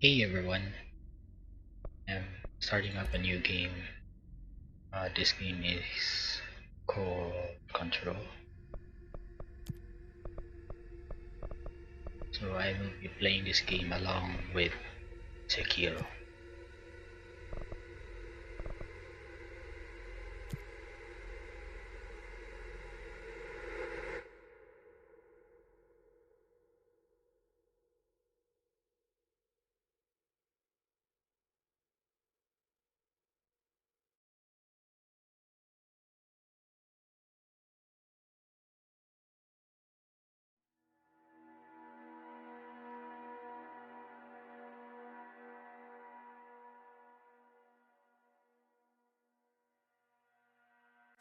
Hey everyone, I'm starting up a new game. This game is called Control. So I will be playing this game along with Sekiro.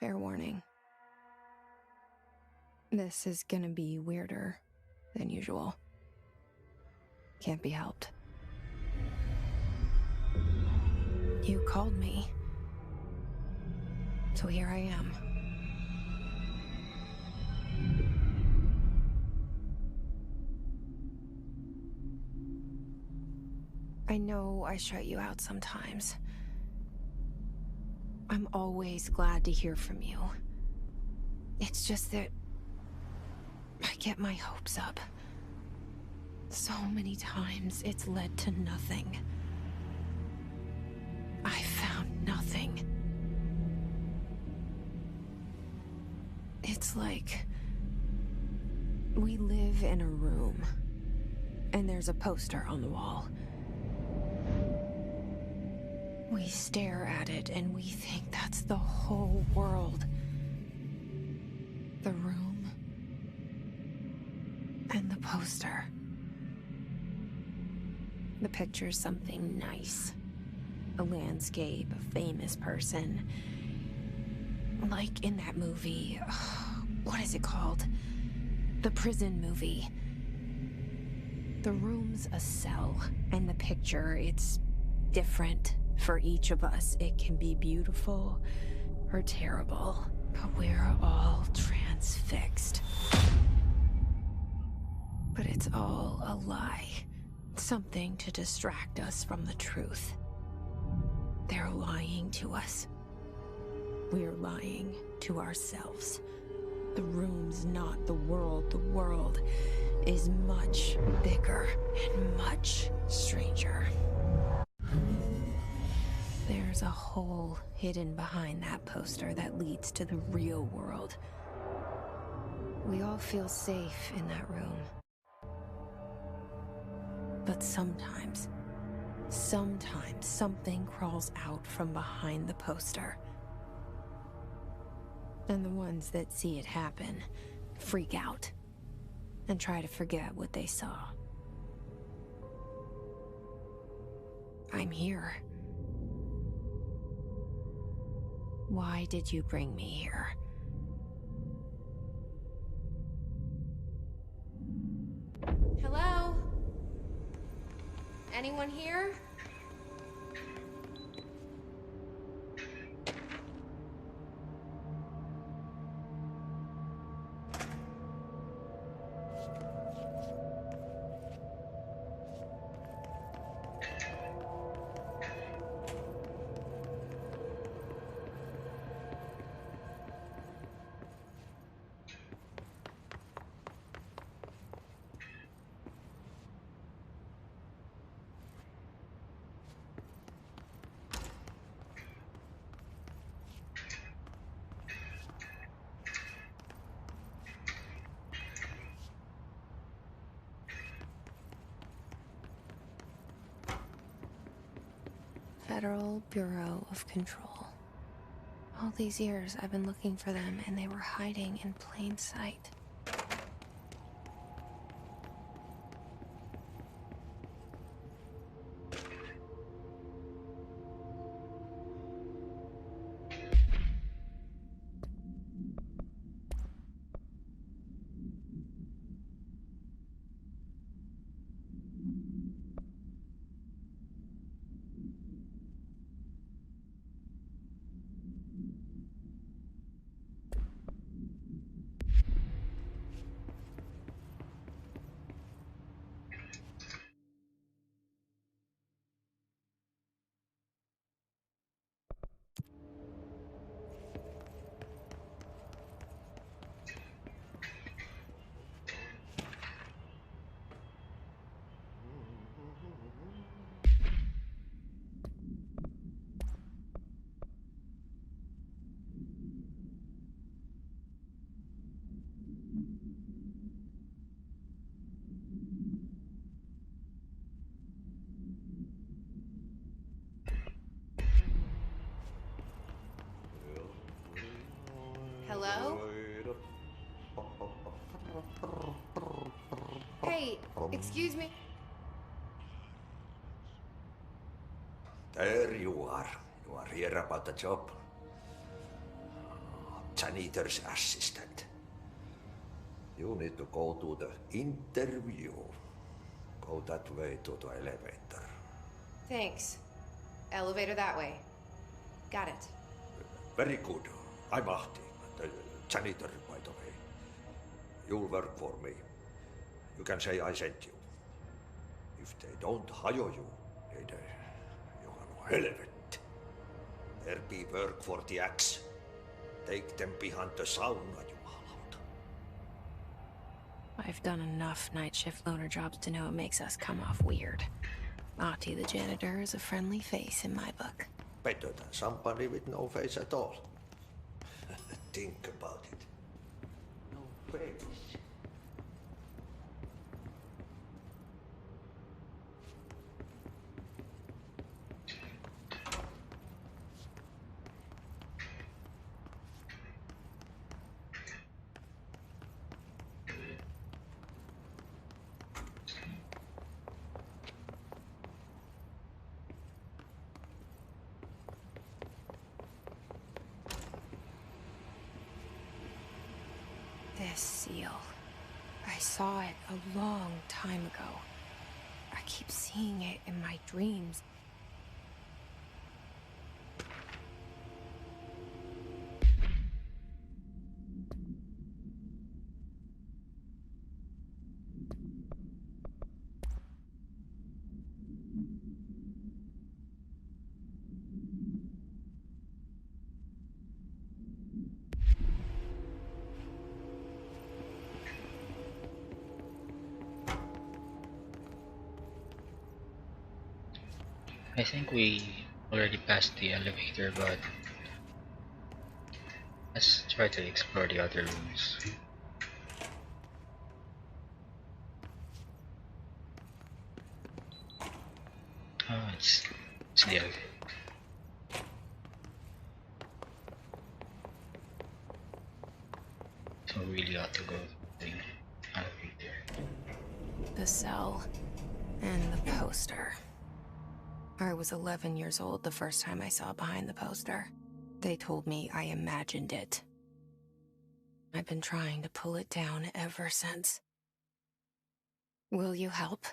Fair warning. This is gonna be weirder than usual. Can't be helped. You called me. So here I am. I know I shut you out sometimes. I'm always glad to hear from you. It's just that I get my hopes up. So many times it's led to nothing. I found nothing. It's like we live in a room, and there's a poster on the wall. We stare at it and we think that's the whole world. The room and the poster. The picture's something nice. A landscape, a famous person. Like in that movie, what is it called? The prison movie. The room's a cell, and the picture, it's different for each of us. It can be beautiful or terrible, but we're all transfixed. But it's all a lie. Something to distract us from the truth. They're lying to us. We're lying to ourselves. The room's not the world. The world is much bigger and much stranger. There's a hole hidden behind that poster that leads to the real world. We all feel safe in that room. But sometimes something crawls out from behind the poster. And the ones that see it happen freak out and try to forget what they saw. I'm here. Why did you bring me here? Hello? Anyone here? Federal Bureau of Control. All these years I've been looking for them, and they were hiding in plain sight. Hey, excuse me. There you are. You are here about the job. Janitor's assistant. You need to go to the interview. Go that way to the elevator. Thanks. Elevator that way. Got it. Very good. I'm Ahti, the janitor, by the way. You'll work for me. You can say I sent you. If they don't hire you, niin Johan on helvet. There be work for the axe. Take them behind the sauna, jumalauta. I've done enough night shift loner jobs to know it makes us come off weird. Ahti the janitor is a friendly face in my book. Better than somebody with no face at all. Think about it. No face. This seal. I saw it a long time ago. I keep seeing it in my dreams. I think we already passed the elevator, but let's try to explore the other rooms. Oh, it's the elevator. So we really ought to go to the elevator. The cell. And the poster. I was 11 years old the first time I saw behind the poster. They told me I imagined it. I've been trying to pull it down ever since. Will you help?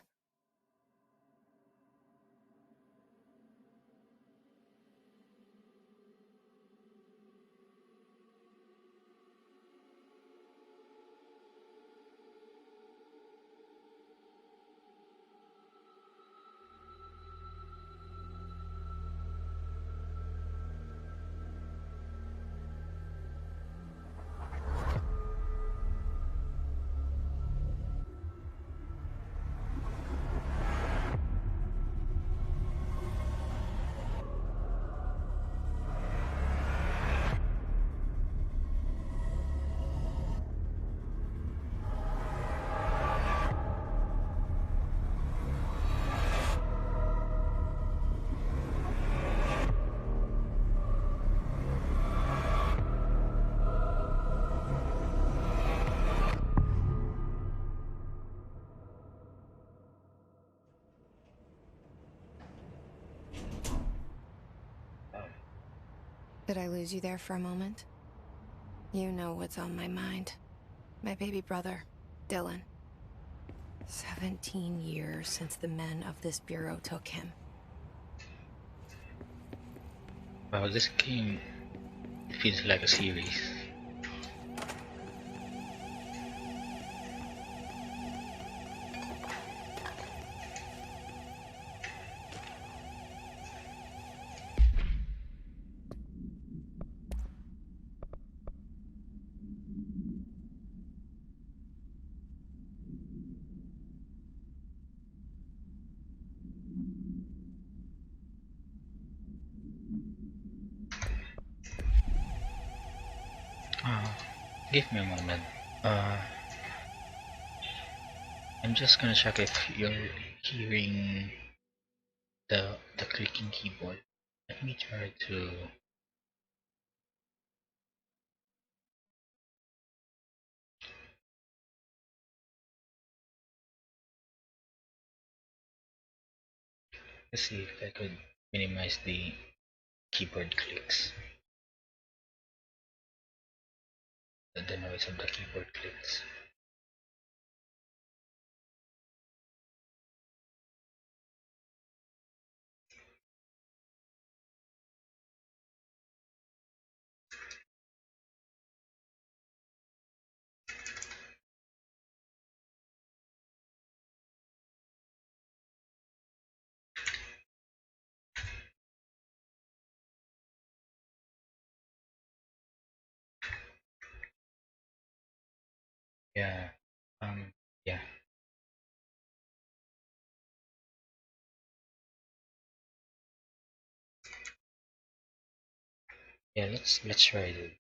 Did I lose you there for a moment? You know what's on my mind. My baby brother, Dylan. 17 years since the men of this bureau took him. Wow, this game feels like a series. Uh, Give me a moment. Uh, I'm just gonna check if you're hearing the clicking keyboard. Let me try to. Let's see if I could minimize the keyboard clicks, the noise of the keyboard clicks. Yeah. Yeah. Yeah, let's try it.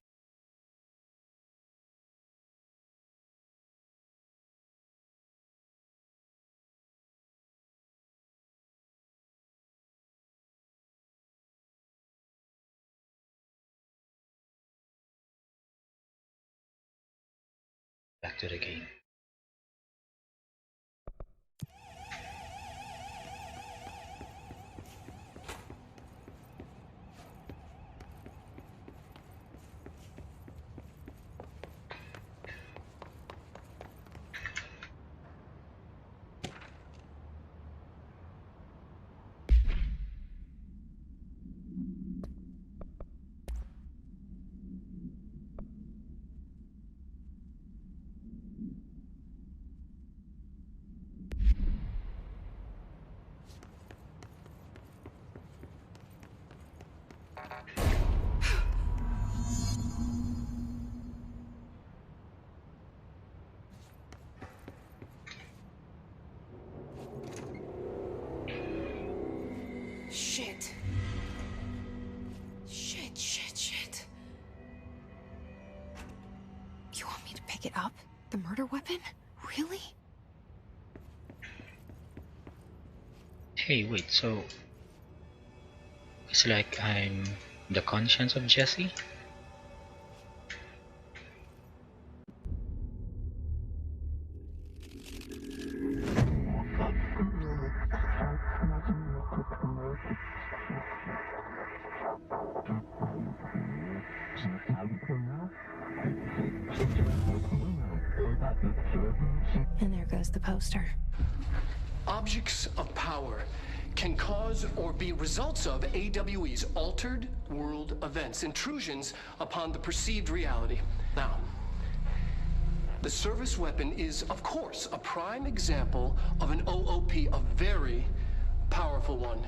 Back to the game. Shit. Shit. You want me to pick it up? The murder weapon? Really? Hey, wait, so it's like I'm the conscience of Jesse? And there goes the poster. Objects of power can cause or be results of AWE's altered world events, intrusions upon the perceived reality. Now, the service weapon is, of course, a prime example of an OOP, a very powerful one.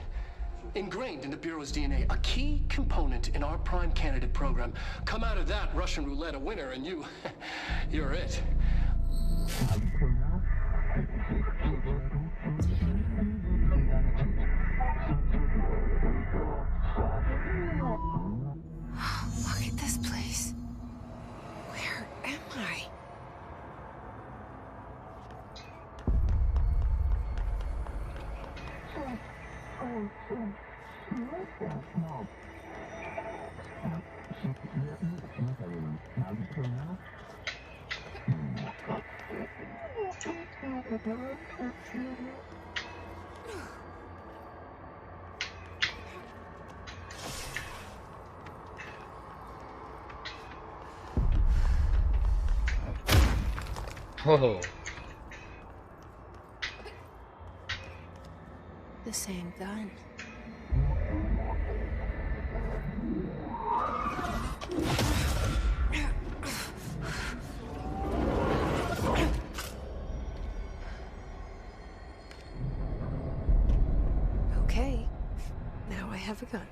Ingrained in the Bureau's DNA, a key component in our prime candidate program. Come out of that Russian roulette a winner and you're it. Look at this place. Where am I? Oh, The same gun. Okay, now I have a gun.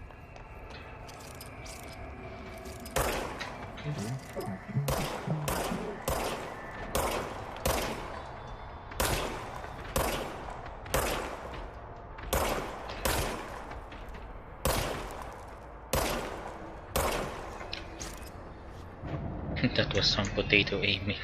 that was some potato aiming.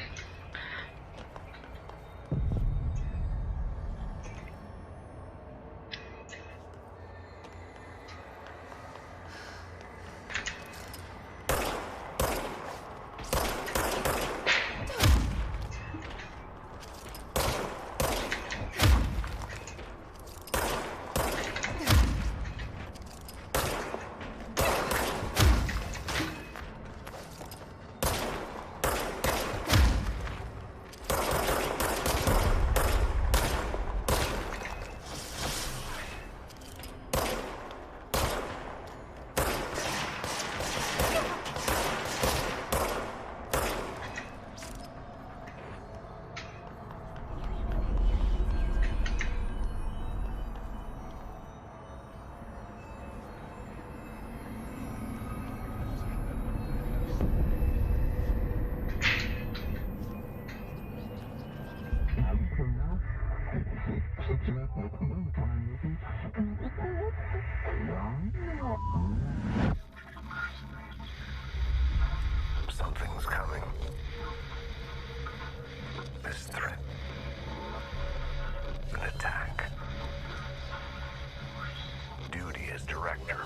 Something's coming. This threat. An attack. Duty as director.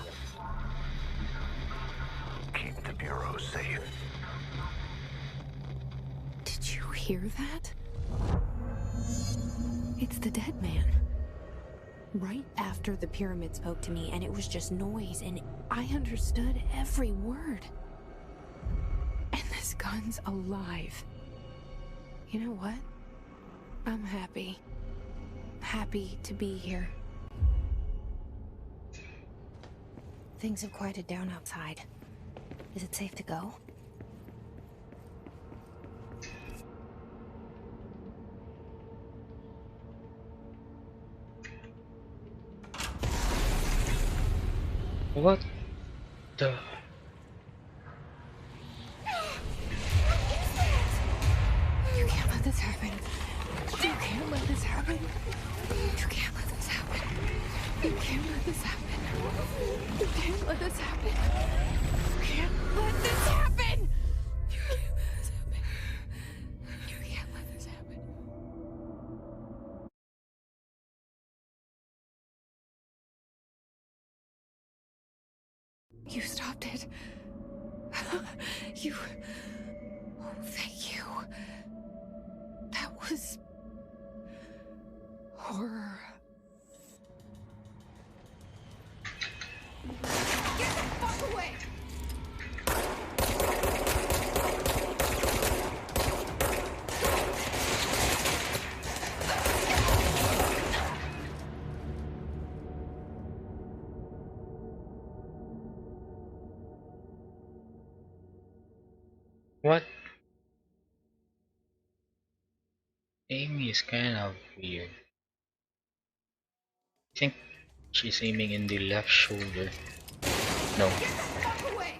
Keep the Bureau safe. Did you hear that? It's the dead man. Right after the pyramid spoke to me, and it was just noise, and I understood every word. And this gun's alive. You know what? I'm happy. Happy to be here. Things have quieted down outside. Is it safe to go? What the? You can't let this happen. You can't let this happen. You can't let this happen. You can't let this happen. You can't let this happen. You can't let this happen. You can't let this happen. You can't let this happen. You stopped it. You... Oh, thank you. That was... horror. Get the fuck away! What? Amy is kind of weird. I think she's aiming in the left shoulder. No. Get the fuck away!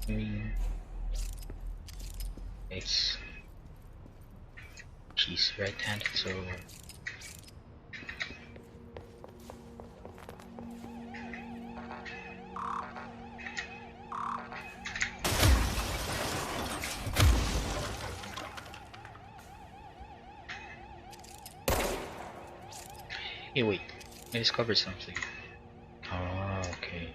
I mean, it's she's right-handed, so hey, wait, I discovered something. Oh, okay.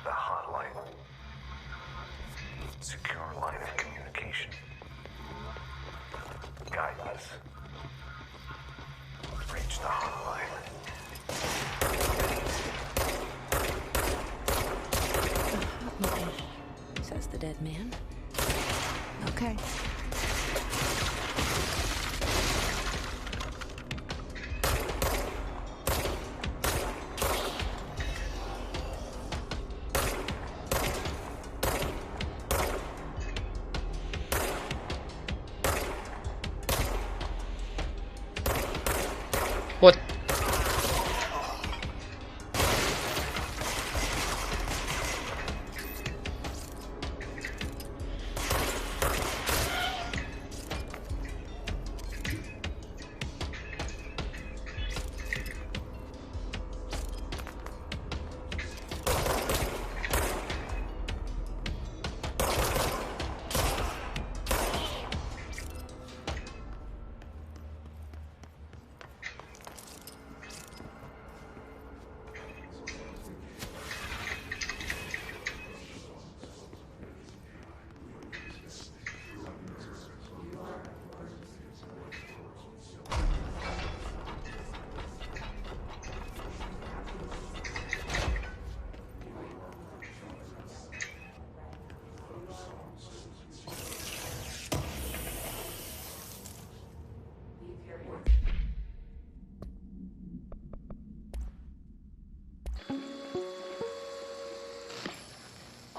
The hotline. Secure line of communication. Guidance. Reach the hotline. Says the dead man. Okay. What?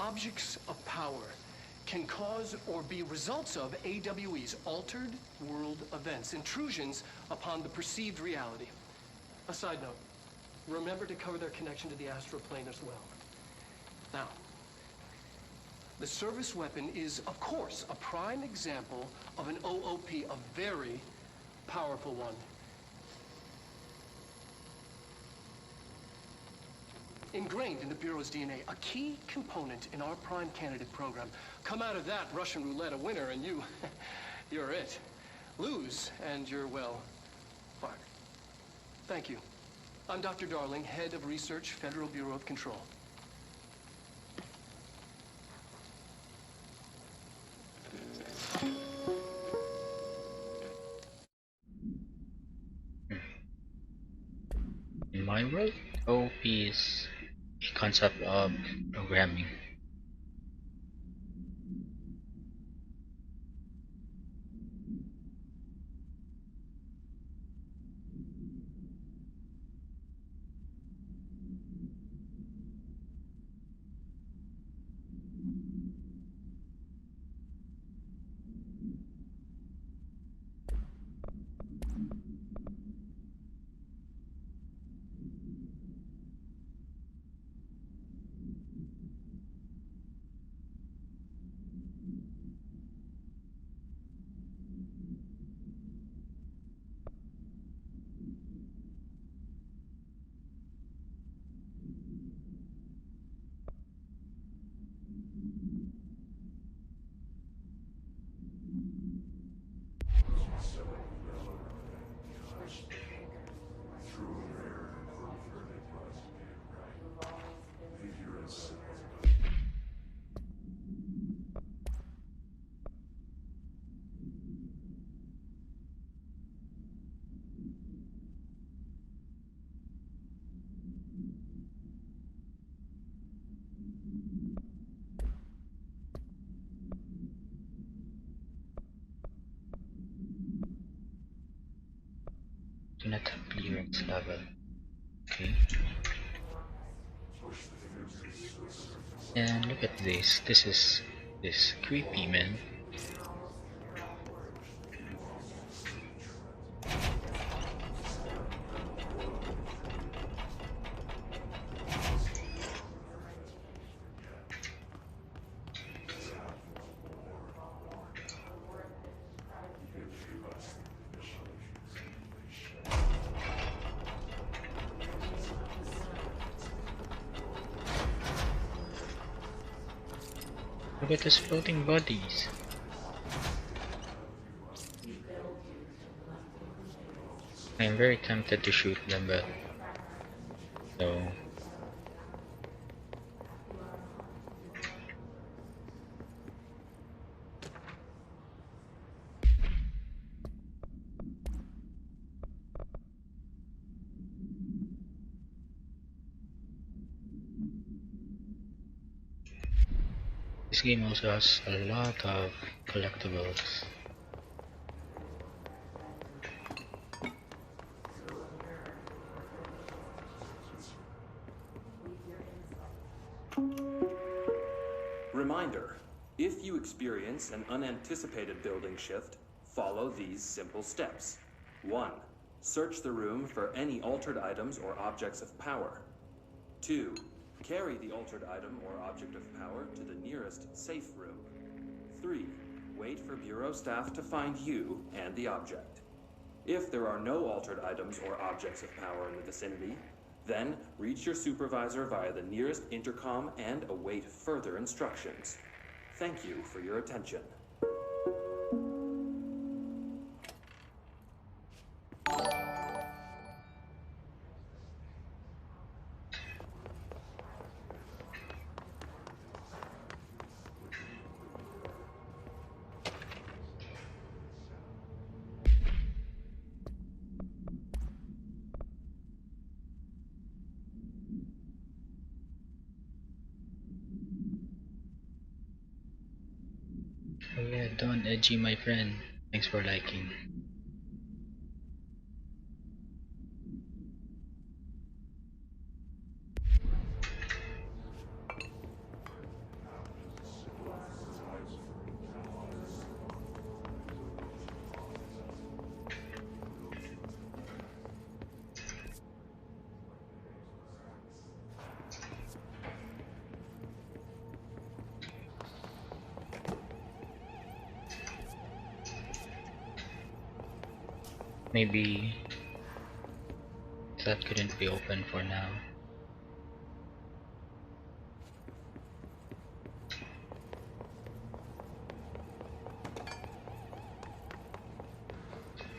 objects of power can cause or be results of AWE's altered world events, intrusions upon the perceived reality. A side note, remember to cover their connection to the astral plane as well. Now, the service weapon is, of course, a prime example of an OOP, a very powerful one. Ingrained in the Bureau's DNA, a key component in our prime candidate program. Come out of that Russian roulette a winner and you're it. Lose and you're, well, fired. Thank you. I'm Dr. Darling, Head of Research, Federal Bureau of Control. In my world, OP is a concept of programming. Do not have clearance level. Okay. And look at this. This is creepy, man. Look at those floating bodies. I am very tempted to shoot them, but so this game also has a lot of collectibles. Reminder, if you experience an unanticipated building shift, follow these simple steps. 1. Search the room for any altered items or objects of power. 2. Carry the altered item or object of power to the nearest safe room. 3. Wait for Bureau staff to find you and the object. If there are no altered items or objects of power in the vicinity, then reach your supervisor via the nearest intercom and await further instructions. Thank you for your attention. Oh yeah, Don Edgy, my friend. Thanks for liking. maybe that couldn't be open for now.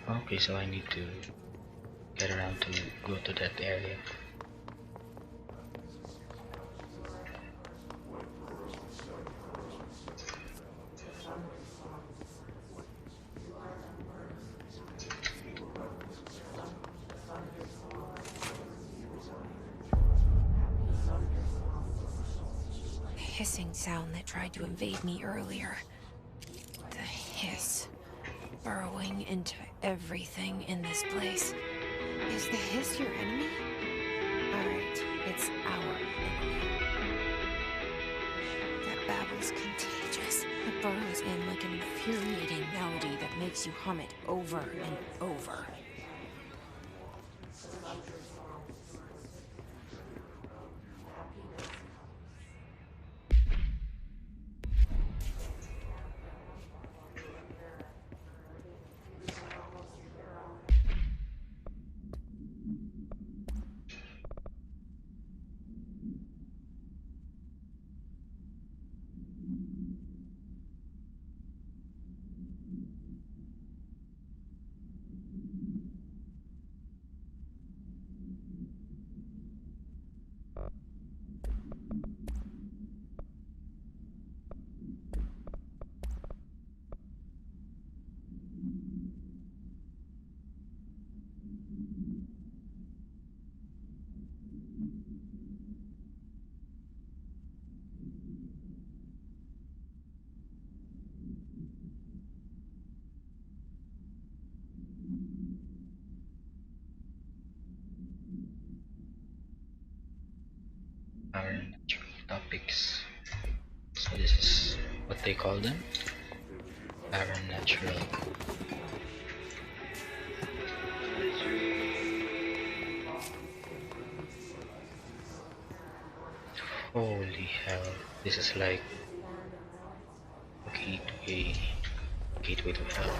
Okay, so I need to get around to go to that area. The hissing sound that tried to invade me earlier. The hiss. Burrowing into everything in this place. Is the hiss your enemy? Alright, it's our enemy. That babble's contagious. It burrows in like an infuriating melody that makes you hum it over and over. Our natural topics. So this is what they call them. Natural. Holy hell! This is like gateway, gateway to hell.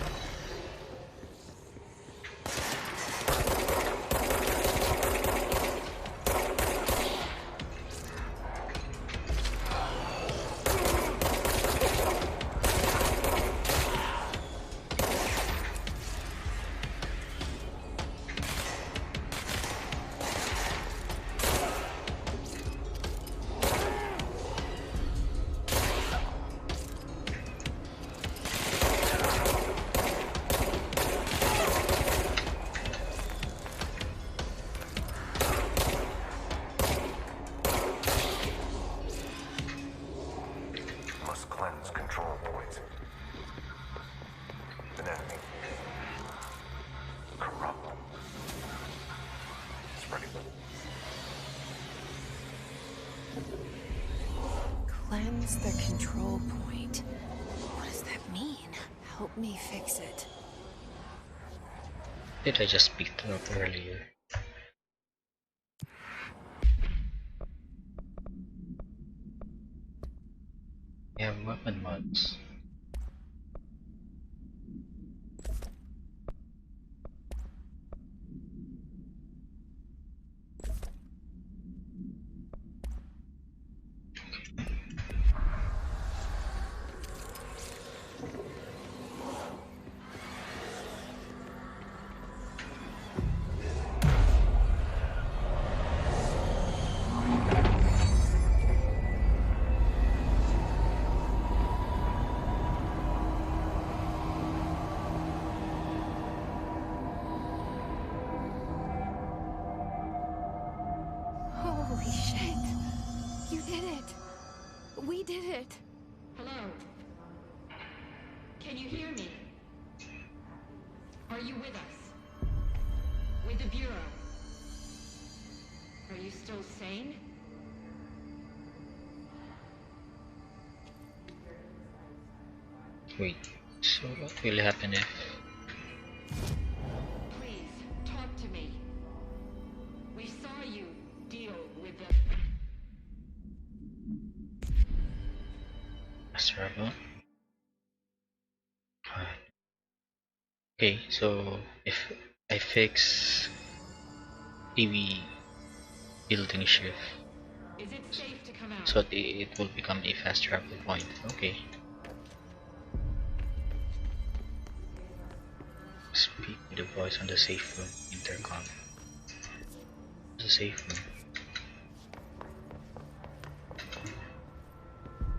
Must cleanse control points. An enemy. Corrupt. Spreading. Cleanse the control point. What does that mean? Help me fix it. Did I just pick it up earlier? We have weapon mods. Holy shit. You did it. We did it. Hello? Can you hear me? Are you with us? With the Bureau? Are you still sane? Wait, so what will happen if... Please, talk to me. We saw you deal with the... Struggle? Okay, so if I fix TV building shift Is it safe to come out? so that it will become a fast travel point. Okay. Speak with the voice on the safe room intercom. The safe room.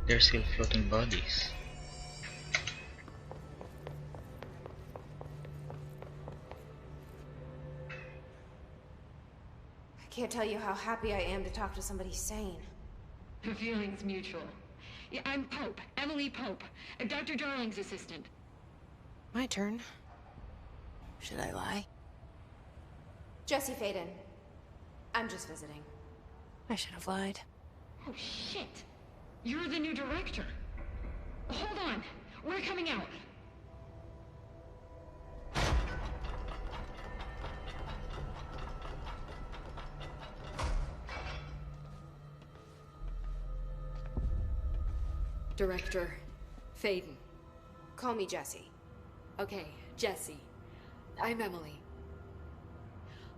They're still floating bodies. I can't tell you how happy I am to talk to somebody sane. The feeling's mutual. Yeah, I'm Pope, Emily Pope, Dr. Darling's assistant. My turn. Should I lie? Jesse Faden. I'm just visiting. I should have lied. Oh, shit. You're the new director. Hold on. We're coming out. Director Faden. Call me Jesse. Okay, Jesse. I'm Emily.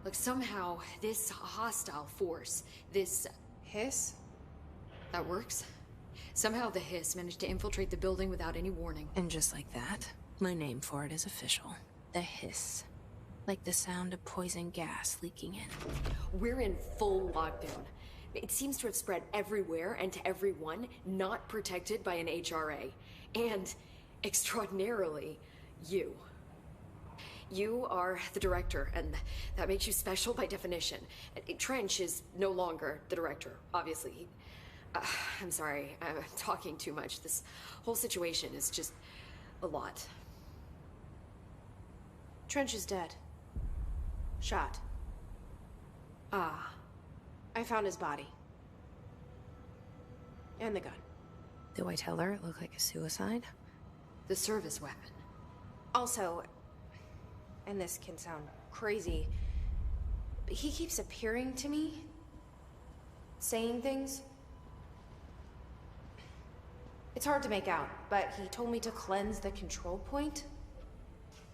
Look, somehow this hostile force, this Hiss? that works. Somehow the hiss managed to infiltrate the building without any warning. And just like that, my name for it is official. The hiss. Like the sound of poison gas leaking in. We're in full lockdown. It seems to have spread everywhere and to everyone not protected by an HRA. And, extraordinarily, you. You are the director, and that makes you special by definition. Trench is no longer the director, obviously. I'm sorry, I'm talking too much. This whole situation is just a lot. Trench is dead. Shot. Ah. I found his body. And the gun. Do I tell her it looked like a suicide? The service weapon. Also, and this can sound crazy, but he keeps appearing to me, saying things. It's hard to make out, but he told me to cleanse the control point,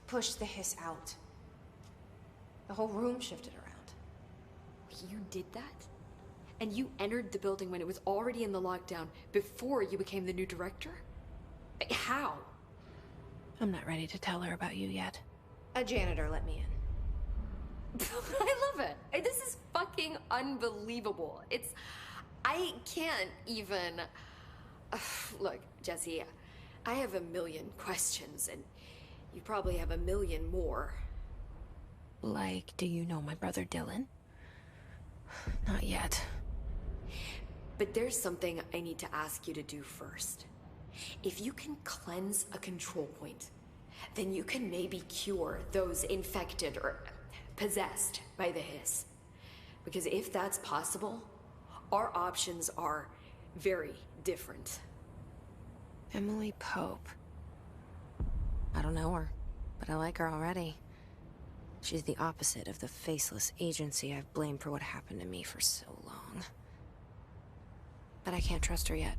push the hiss out. The whole room shifted around. You did that? And you entered the building when it was already in the lockdown before you became the new director? How? I'm not ready to tell her about you yet. A janitor let me in. I love it. This is fucking unbelievable. I can't even... Look, Jesse, I have a million questions, and you probably have a million more. Like, do you know my brother Dylan? Not yet. But there's something I need to ask you to do first. If you can cleanse a control point, then you can maybe cure those infected or possessed by the hiss. Because if that's possible, our options are very different. Emily Pope. I don't know her, but I like her already. She's the opposite of the faceless agency I've blamed for what happened to me for so long. But I can't trust her yet.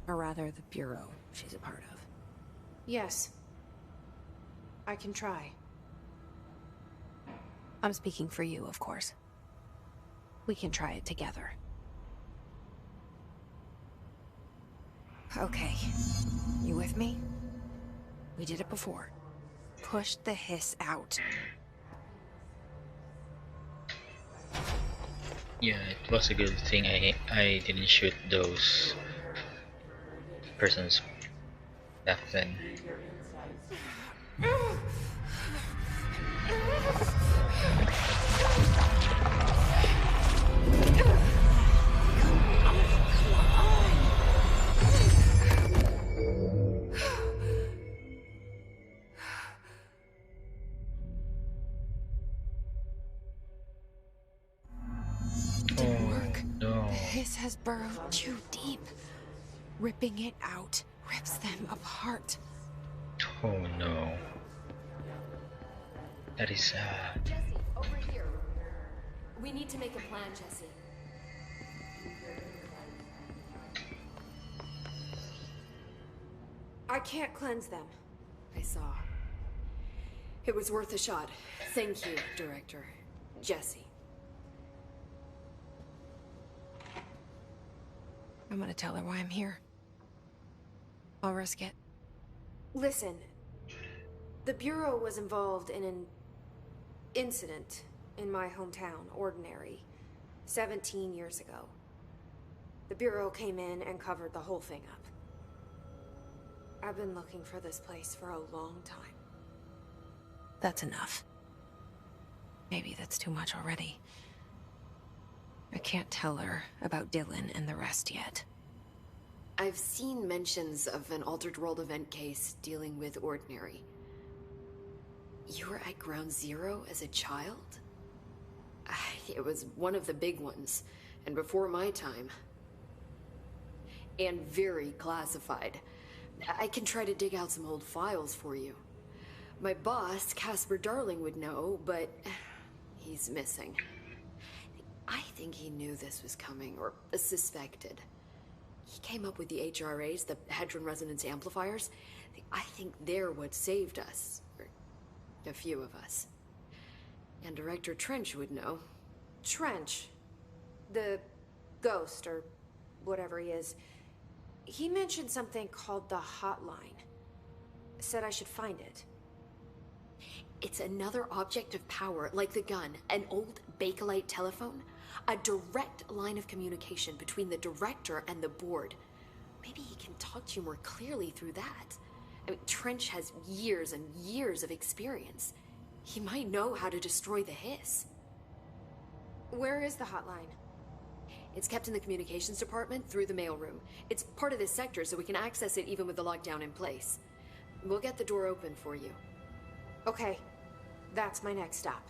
Or rather, the bureau she's a part of. Yes. I can try. I'm speaking for you, of course. We can try it together. Okay. You with me? We did it before. Push the hiss out. Yeah, it was a good thing I didn't shoot those persons back then. This has burrowed too deep. Ripping it out rips them apart. Oh no. That is sad. Jesse, over here. We need to make a plan, Jesse. I can't cleanse them. I saw. It was worth a shot. Thank you, Director. Jesse. I'm gonna tell her why I'm here. I'll risk it. Listen, the Bureau was involved in an incident in my hometown, Ordinary, 17 years ago. The Bureau came in and covered the whole thing up. I've been looking for this place for a long time. That's enough. Maybe that's too much already. I can't tell her about Dylan and the rest yet. I've seen mentions of an Altered World event case dealing with Ordinary. You were at Ground Zero as a child? It was one of the big ones, and before my time. And very classified. I can try to dig out some old files for you. My boss, Casper Darling, would know, but he's missing. I think he knew this was coming, or suspected. He came up with the HRAs, the Hadron Resonance Amplifiers. I think they're what saved us. Or a few of us. And Director Trench would know. Trench. The ghost, or whatever he is. He mentioned something called the Hotline. Said I should find it. It's another object of power, like the gun, an old Bakelite telephone. A direct line of communication between the director and the board. Maybe he can talk to you more clearly through that. I mean, Trench has years and years of experience. He might know how to destroy the hiss. Where is the hotline? It's kept in the communications department through the mailroom. It's part of this sector, so we can access it even with the lockdown in place. We'll get the door open for you. Okay, that's my next stop.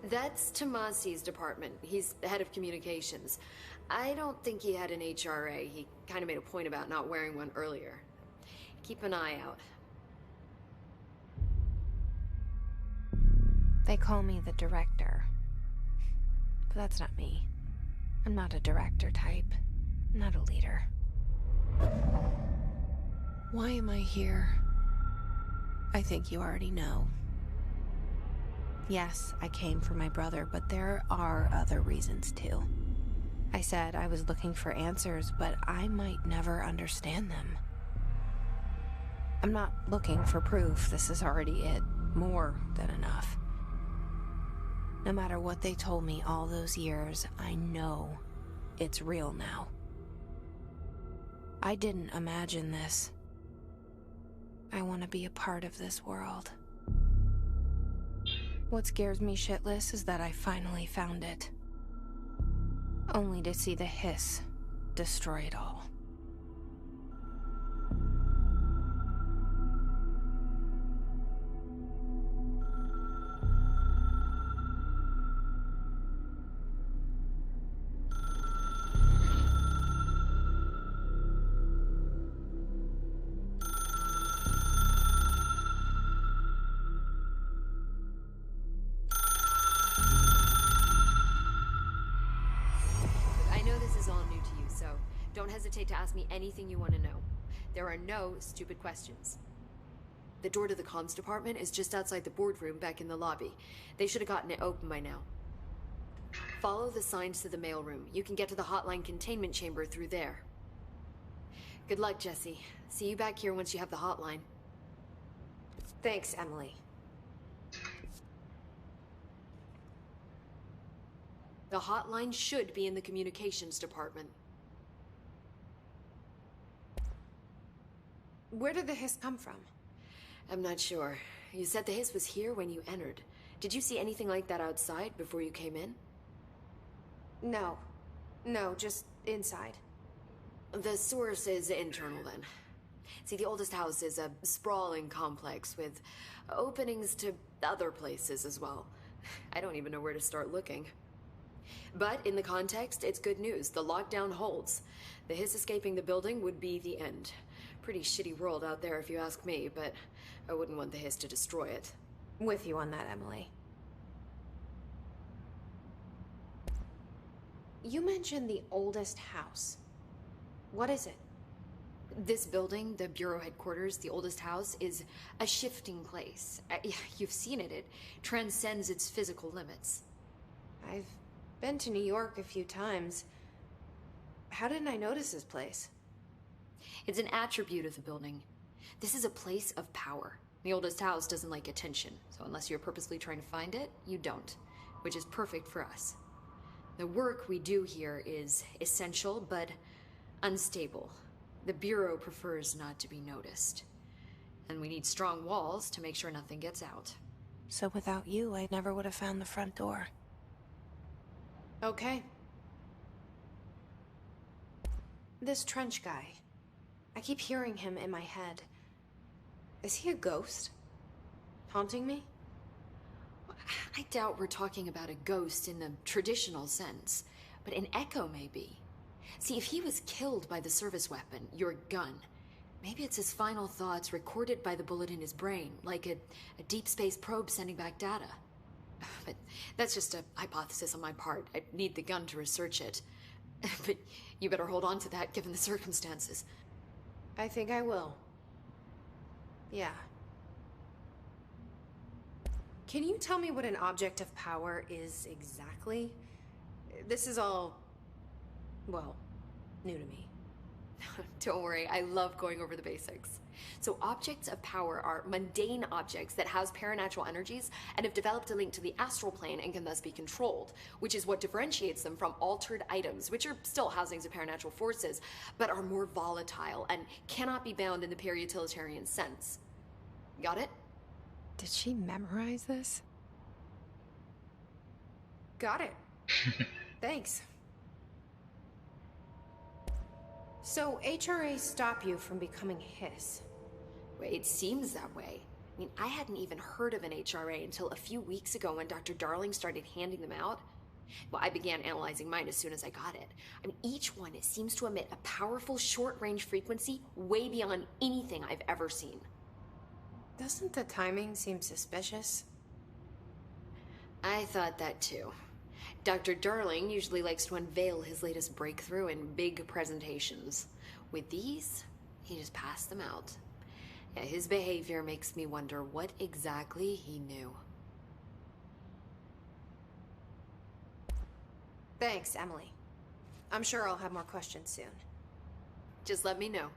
That's Tomasi's department. He's the head of communications. I don't think he had an HRA. He kind of made a point about not wearing one earlier. Keep an eye out. They call me the director. But that's not me. I'm not a director type. I'm not a leader. Why am I here? I think you already know. Yes, I came for my brother, but there are other reasons too. I said I was looking for answers, but I might never understand them. I'm not looking for proof. This is already it. More than enough. No matter what they told me all those years, I know it's real now. I didn't imagine this. I want to be a part of this world. What scares me shitless is that I finally found it. Only to see the hiss destroy it all. Don't hesitate to ask me anything you want to know. There are no stupid questions. The door to the comms department is just outside the boardroom back in the lobby. They should have gotten it open by now. Follow the signs to the mailroom. You can get to the hotline containment chamber through there. Good luck, Jesse. See you back here once you have the hotline. Thanks, Emily. The hotline should be in the communications department. Where did the hiss come from? I'm not sure. You said the hiss was here when you entered. Did you see anything like that outside before you came in? No. No, just inside. The source is internal then. See, the oldest house is a sprawling complex with openings to other places as well. I don't even know where to start looking. But in the context, it's good news. The lockdown holds. The hiss escaping the building would be the end. Pretty shitty world out there if you ask me, but I wouldn't want the hiss to destroy it. With you on that, Emily. You mentioned the oldest house. What is it? This building, the Bureau headquarters, the oldest house, is a shifting place. You've seen it. It transcends its physical limits. I've been to New York a few times. How didn't I notice this place? It's an attribute of the building. This is a place of power. The oldest house doesn't like attention, so unless you're purposely trying to find it, you don't, which is perfect for us. The work we do here is essential, but unstable. The Bureau prefers not to be noticed. And we need strong walls to make sure nothing gets out. So without you, I never would have found the front door. Okay. This Trench guy. I keep hearing him in my head. Is he a ghost? Haunting me? I doubt we're talking about a ghost in the traditional sense, but an echo maybe. See, if he was killed by the service weapon, your gun, maybe it's his final thoughts recorded by the bullet in his brain, like a deep space probe sending back data. But that's just a hypothesis on my part. I need the gun to research it. But you better hold on to that given the circumstances. I think I will. Yeah. Can you tell me what an object of power is exactly? This is all, well, new to me. Don't worry, I love going over the basics. So objects of power are mundane objects that house paranatural energies and have developed a link to the astral plane and can thus be controlled, which is what differentiates them from altered items, which are still housings of paranatural forces, but are more volatile and cannot be bound in the peri-utilitarian sense. Got it? Did she memorize this? Got it. Thanks. So HRA stop you from becoming Hiss? Well, it seems that way. I mean, I hadn't even heard of an HRA until a few weeks ago when Dr. Darling started handing them out. Well, I began analyzing mine as soon as I got it. I mean, each one seems to emit a powerful short-range frequency way beyond anything I've ever seen. Doesn't the timing seem suspicious? I thought that too. Dr. Darling usually likes to unveil his latest breakthrough in big presentations. With these, he just passed them out. Yeah, his behavior makes me wonder what exactly he knew. Thanks, Emily. I'm sure I'll have more questions soon. Just let me know.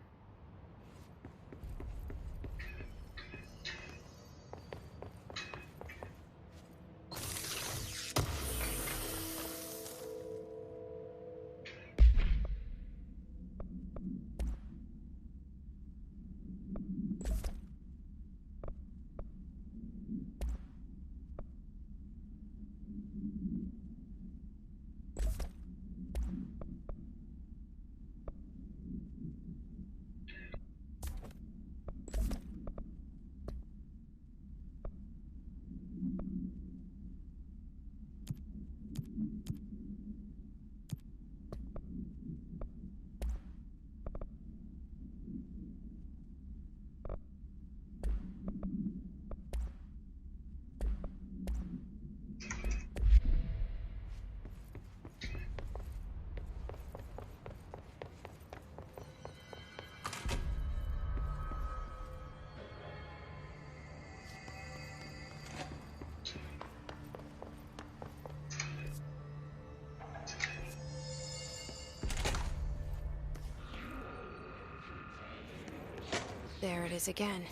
There it is again.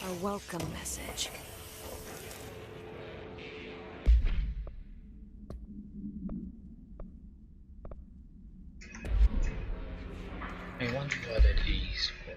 Our welcome message. I wonder what it is for.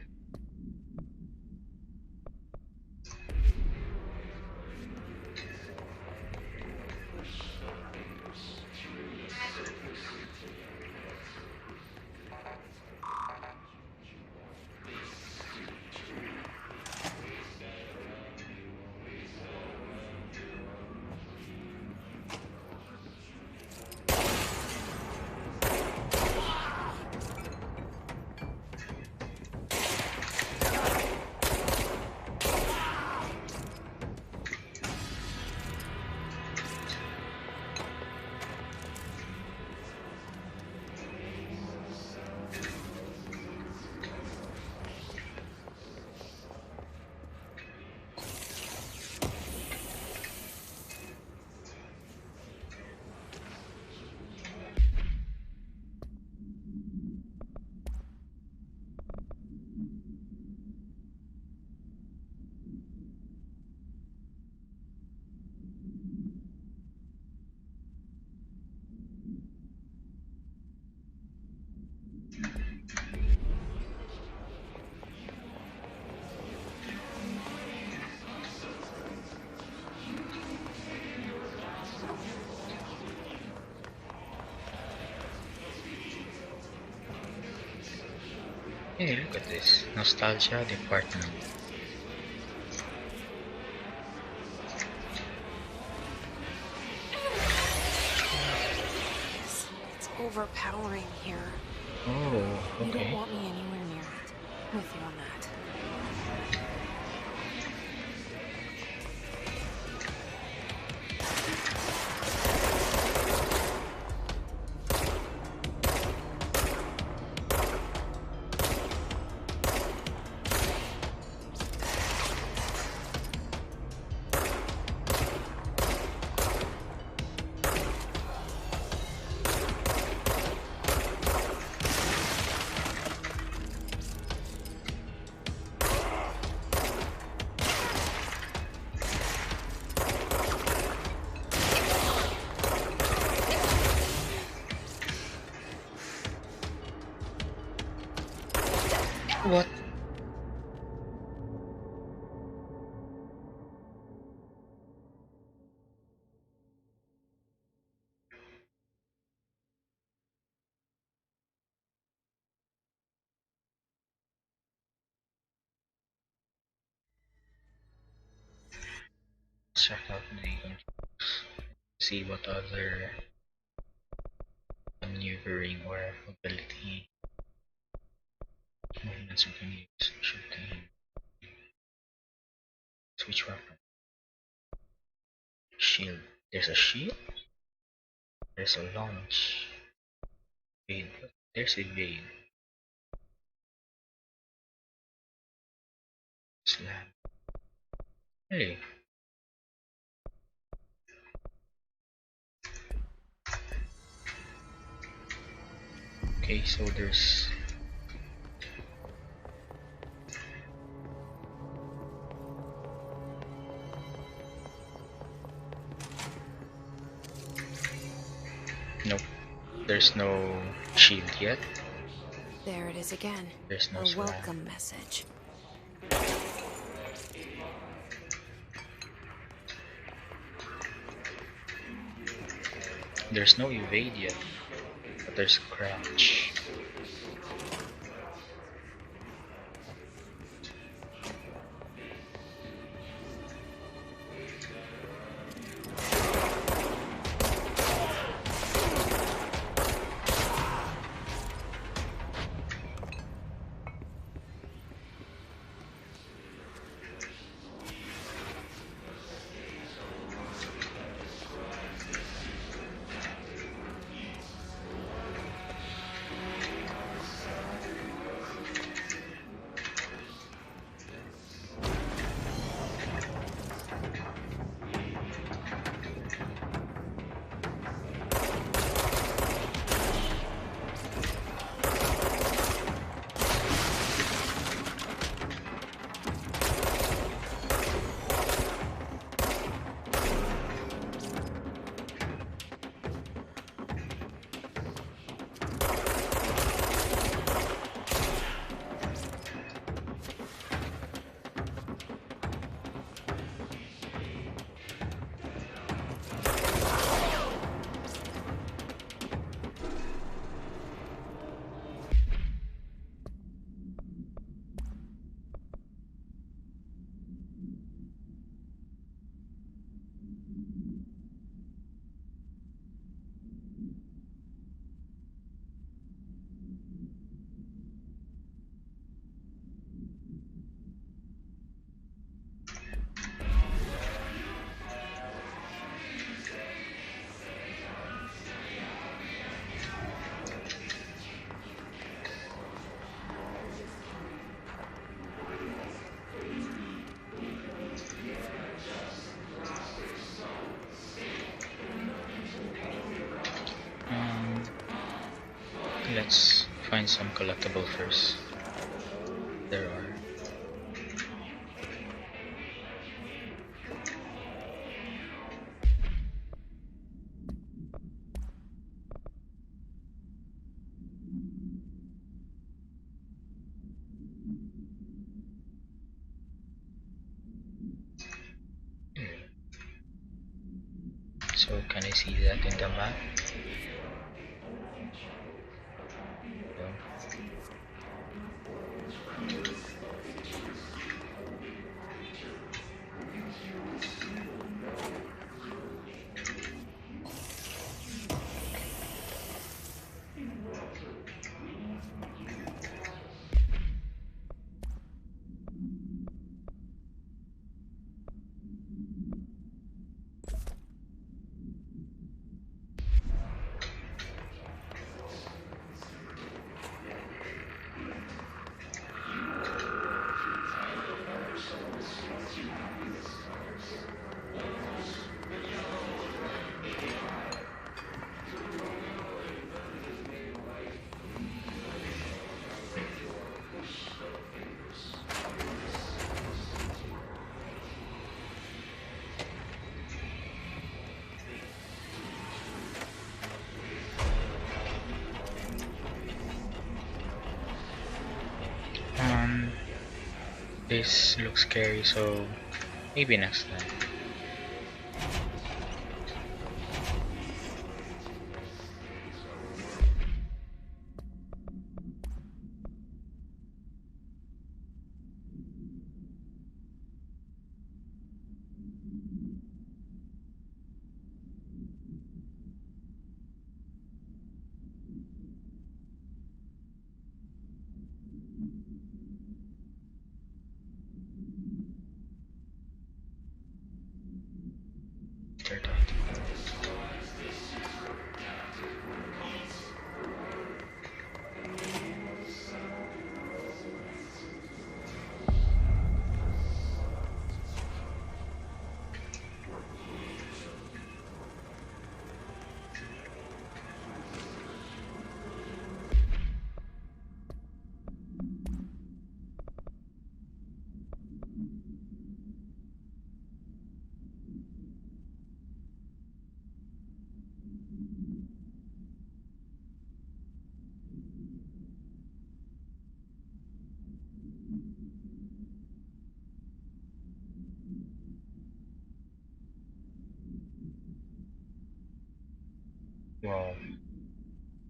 Hey, look at this. Nostalgia department. It's overpowering here. Oh, You don't okay. want me anywhere near it. I'm with you on that. What? Check out the controls. See what other maneuvering or mobility movements we can use. Shooting. Switch weapon. Shield. There's a shield. There's a launch. Evade. There's evade. Slam. Hey. Okay, so there's nope. There's no shield yet. There it is again. There's no A slam. welcome message. There's no evade yet, but there's crouch. Let's find some collectible first. There are. So can I see that in the map? No. This looks scary, so maybe next time. Third out. Whoa.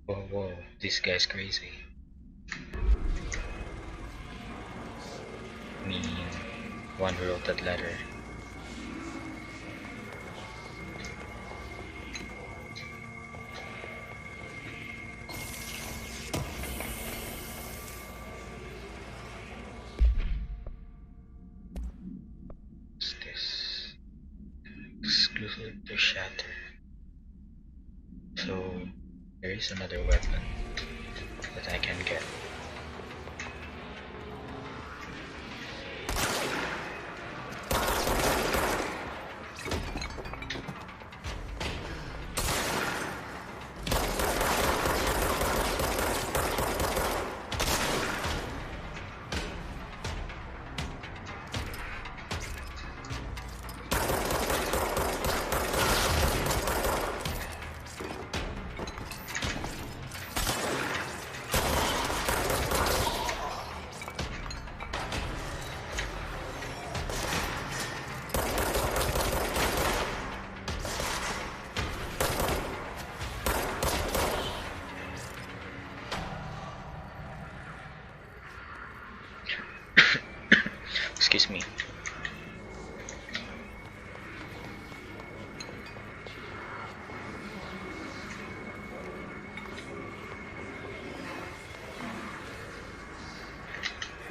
Whoa, this guy's crazy. I mean, one who wrote that letter. What's this? Exclusive to Shatter. So, there is another weapon that I can get. Excuse me.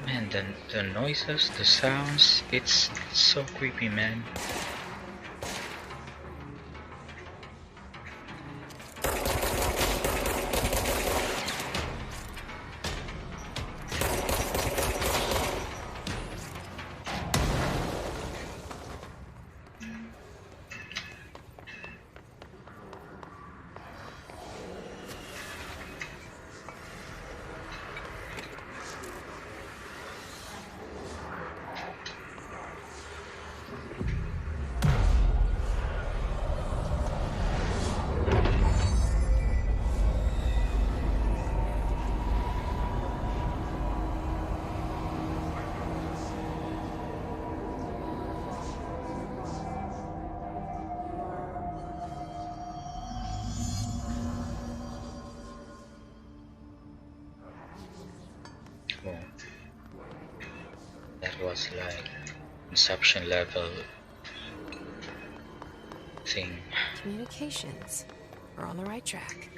Man, the noises, the sounds, it's so creepy, man. Oh, that was like Inception level thing. Communications. We're on the right track.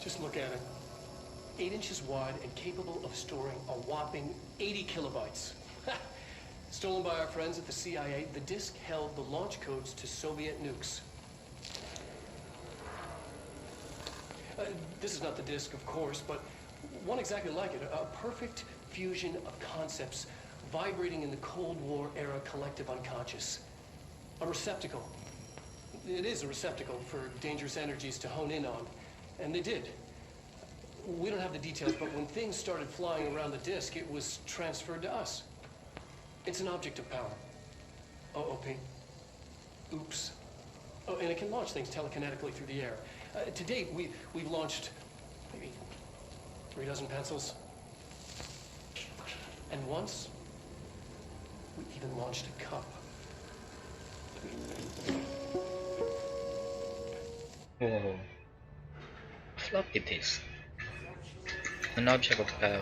Just look at it. 8 inches wide and capable of storing a whopping 80 kilobytes. Stolen by our friends at the CIA, the disk held the launch codes to Soviet nukes. This is not the disk, of course, but one exactly like it. A perfect fusion of concepts vibrating in the Cold War era collective unconscious. A receptacle. It is a receptacle for dangerous energies to hone in on. And they did. we don't have the details, but when things started flying around the disk, it was transferred to us. It's an object of power. OP. Oops. Oh, and it can launch things telekinetically through the air. To date, we've launched maybe 3 dozen pencils. And once, we even launched a cup. Whoa. Floppy disk. An object of power.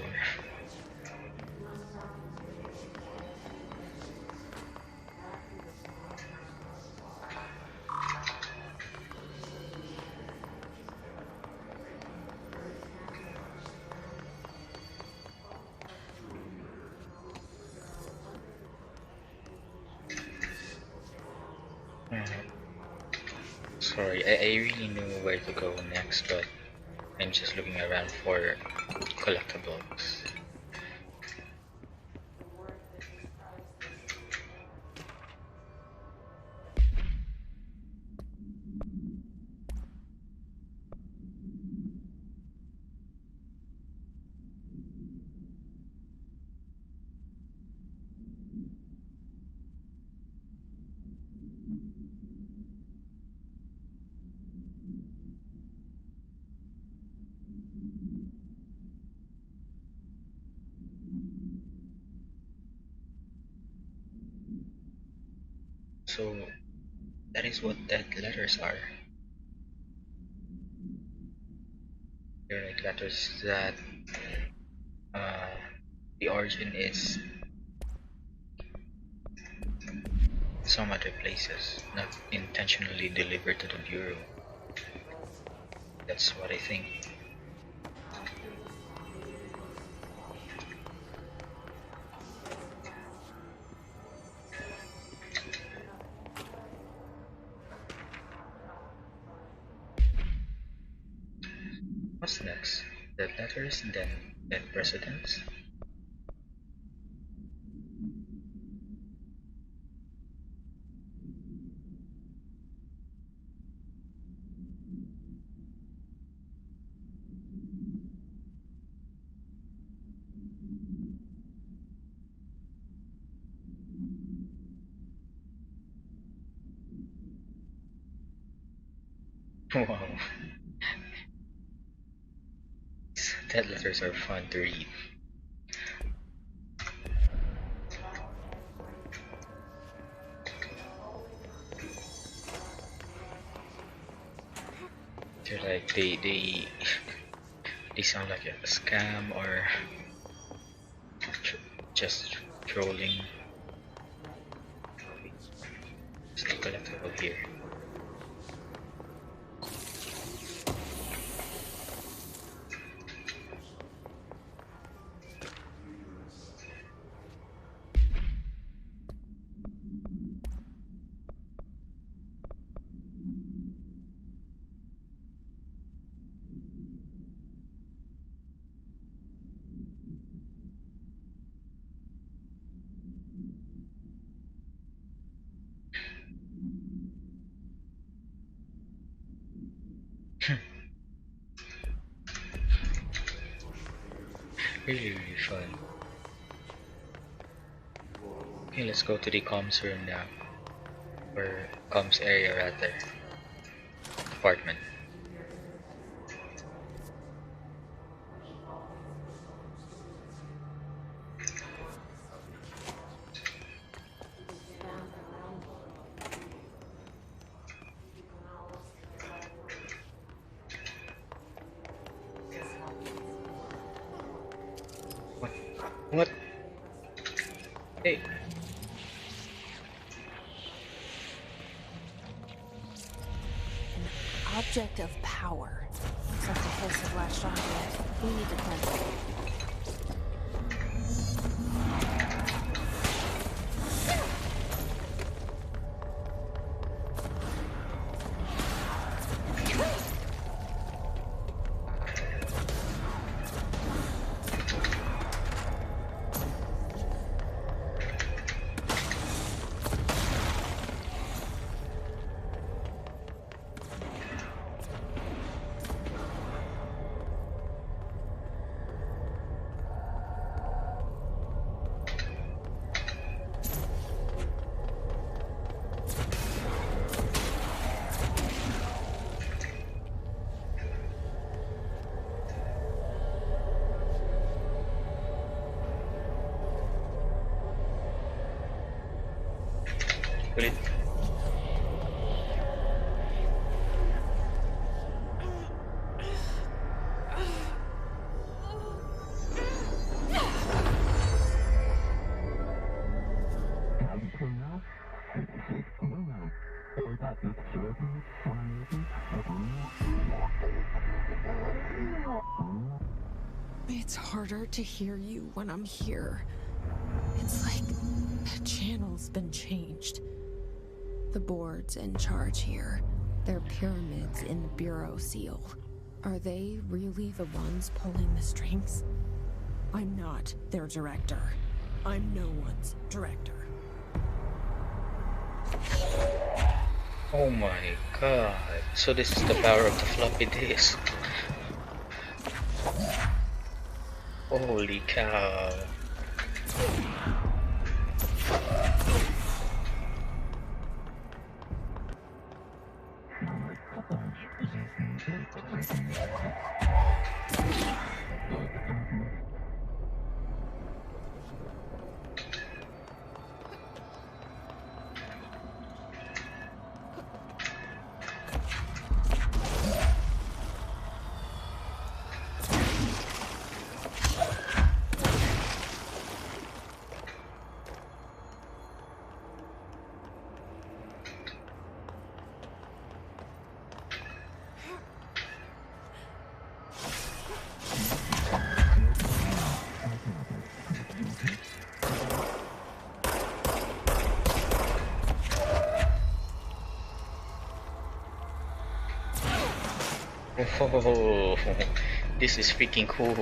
Sorry, I really know where to go next, but I'm just looking around for collectibles. So that is what dead letters are. They're like letters that the origin is some other places, not intentionally delivered to the Bureau. That's what I think. What's next? Dead letters, then dead presidents? Wow. Dead letters are fun to read. They're like they sound like a scam or just trolling. It's not collectible here. Really fun. Okay, let's go to the comms room now. Or comms area rather. Apartment. What? Hey. Object of power. Looks like the hiss have latched onto it. We need to cleanse it. Will it? It's harder to hear you when I'm here. It's like the channel's been changed. The board's in charge here. They're pyramids in the Bureau seal. Are they really the ones pulling the strings? I'm not their director. I'm no one's director. Oh my god. So this is the power of the floppy disk. Holy cow. Oh, this is freaking cool.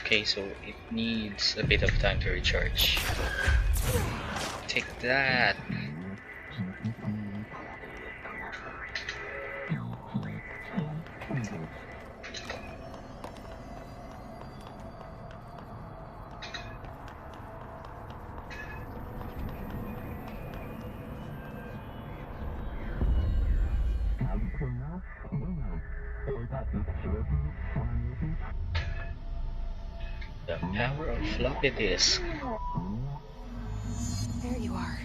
Okay, so it needs a bit of time to recharge. Take that. The power of floppy disk. There you are.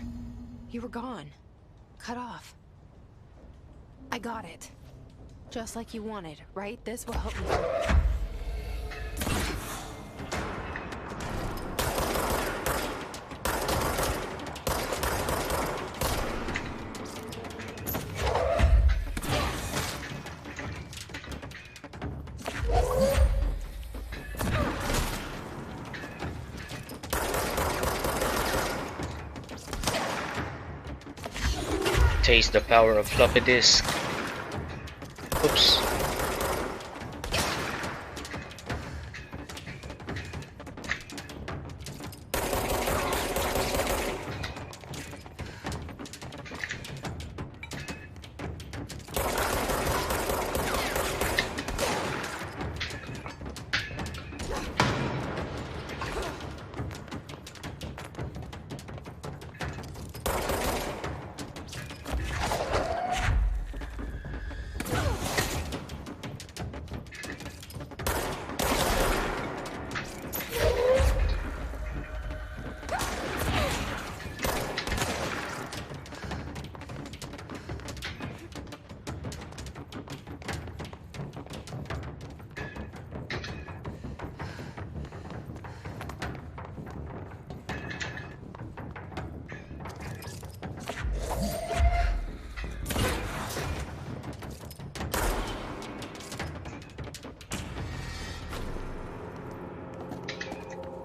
You were gone. Cut off. I got it. Just like you wanted, right? This will help me. Taste the power of floppy disk. Oops.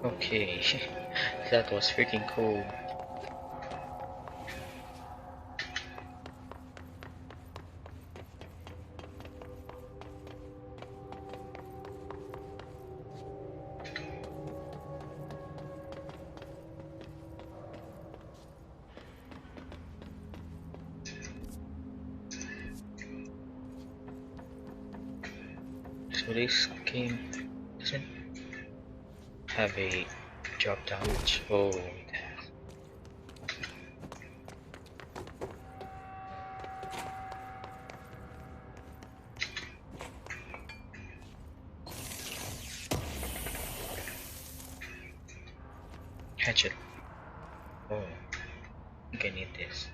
Okay, that was freaking cool. So this game doesn't have a drop damage. Oh, it has. Oh, I think I need this.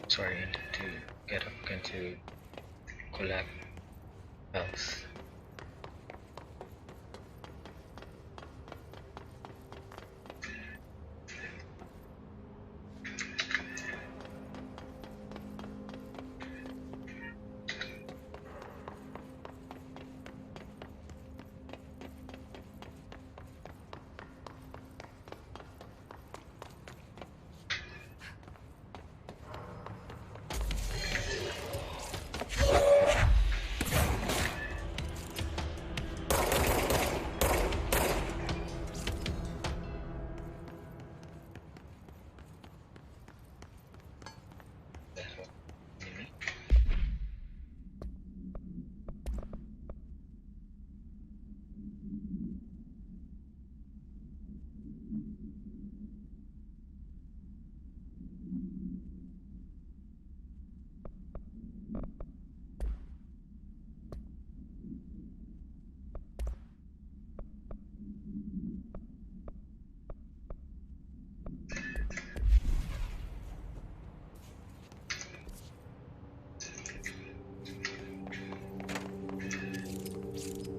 Sorry, I need to get up again to collect bells.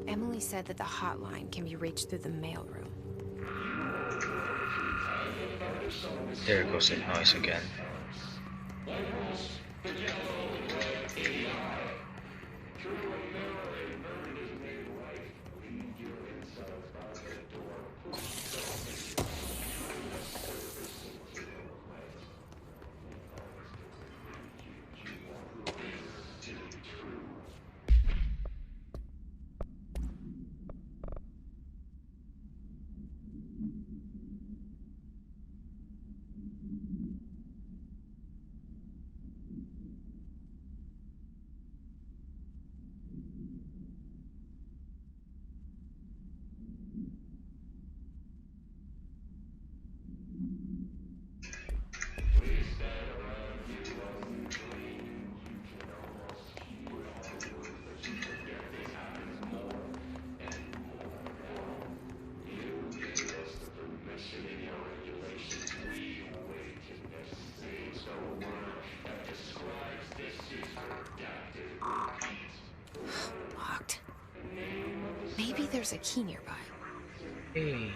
Emily said that the hotline can be reached through the mailroom. There goes that noise again. Locked. Maybe there's a key nearby. Hey,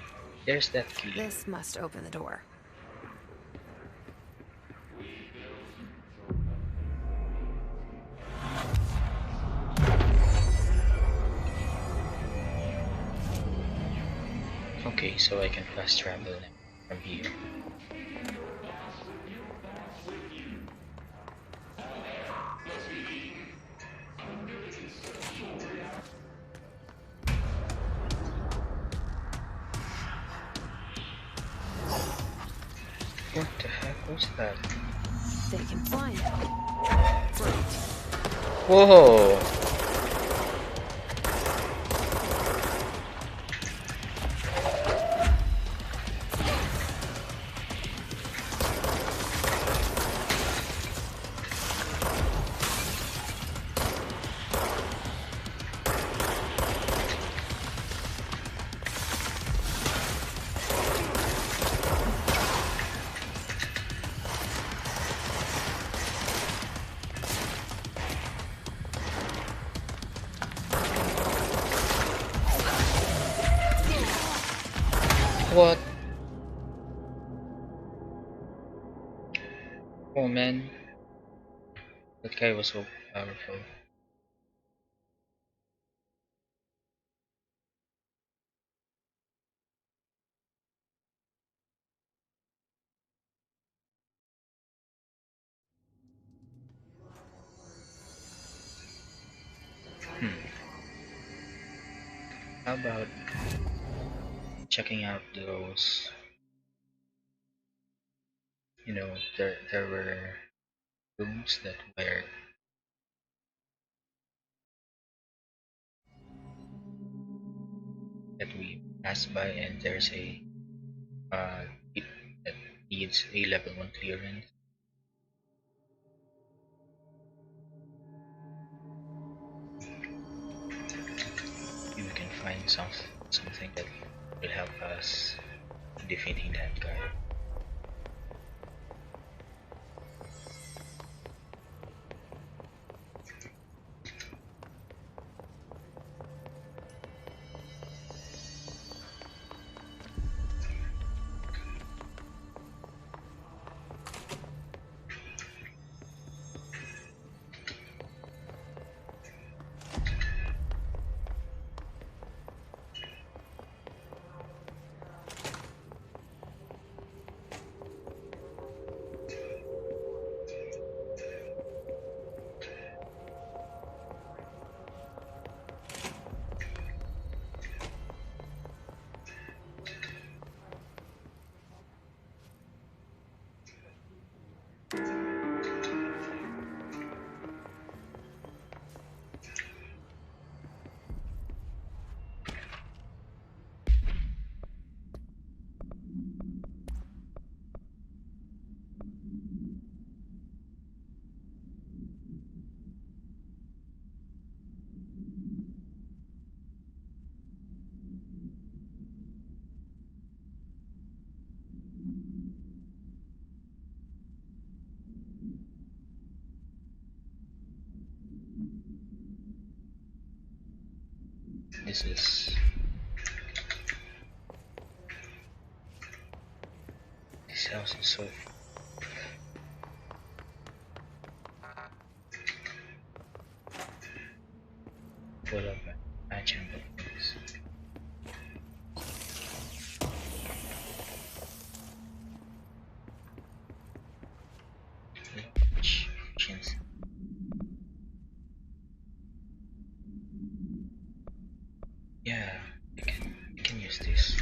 there's that key. This must open the door. Okay, so I can fast travel from here. What the heck was that? They can fly now. Great. Whoa! What? Oh man, that guy was so powerful. How about checking out those? There were rooms that we passed by, and there's a it that needs a level 1 clearance. Maybe we can find something that will help us in defeating that guy. This is this house is so full of imaginable things. Efficiency. Yeah, I can use this.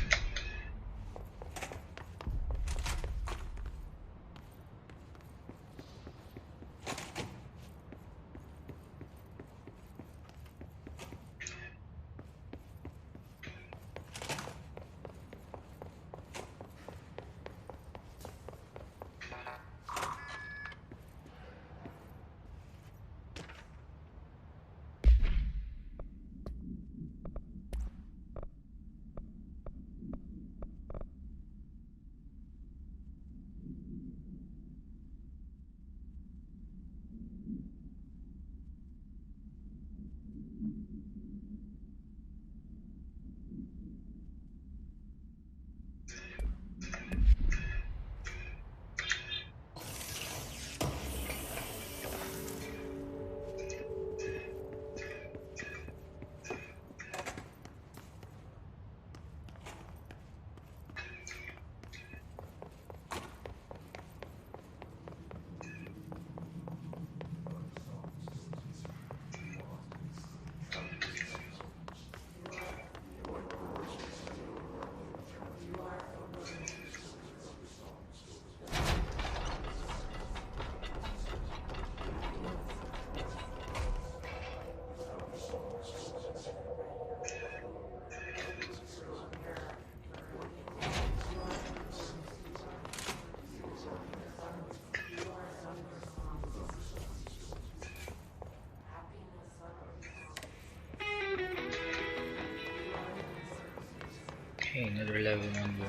Okay, another level 1 room.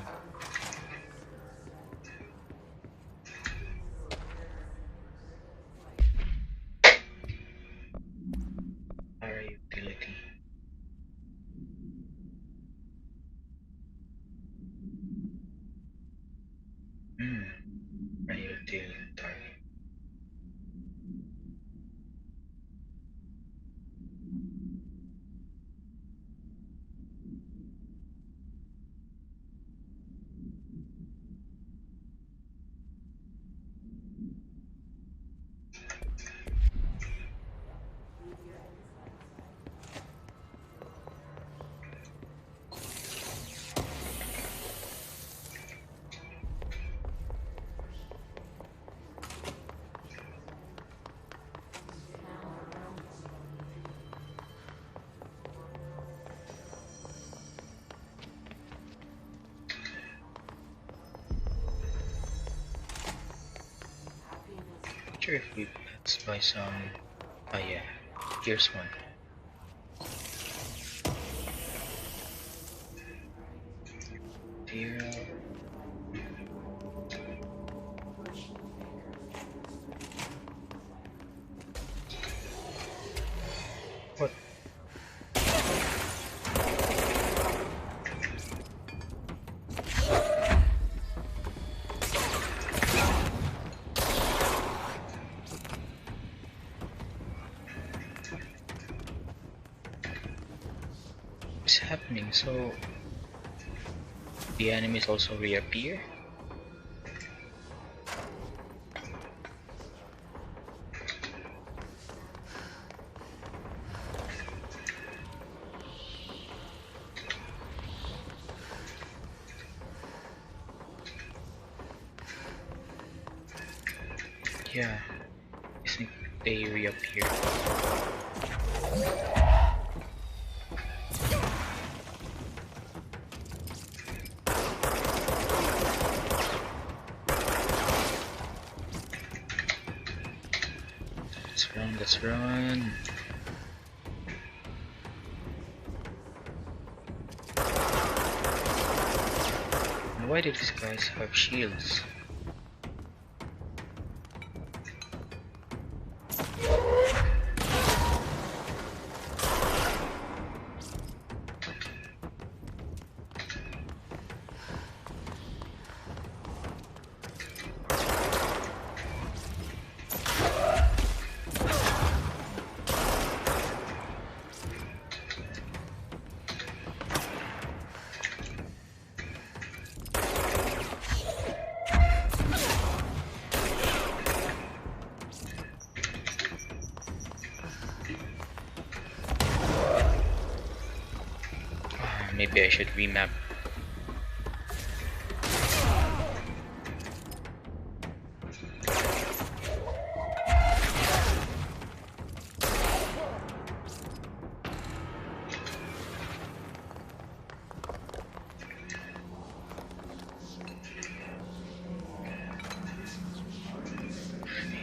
Fire utility. Hmm, fire utility target. not sure if let's buy some. Oh yeah, here's one. Here. What? What's happening? So the enemies also reappear? Yeah, I think they reappear. Let's run. And why do these guys have shields? Maybe I should remap.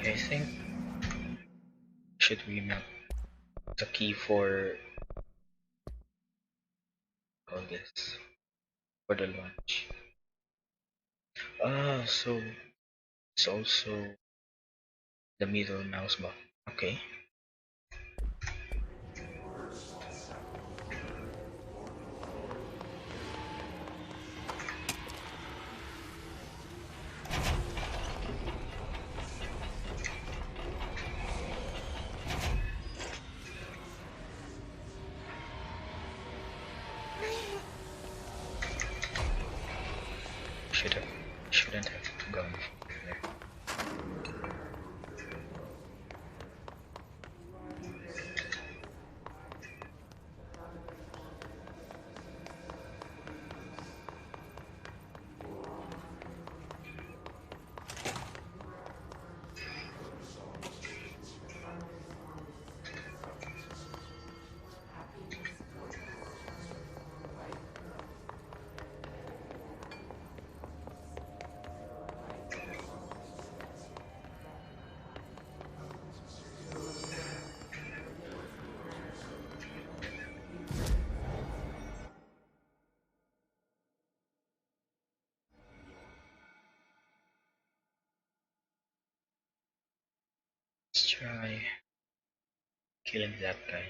I think I should remap the key for all this for the launch. Ah, so it's also the middle mouse button. Okay. Shouldn't have gone there. Let's try killing that guy.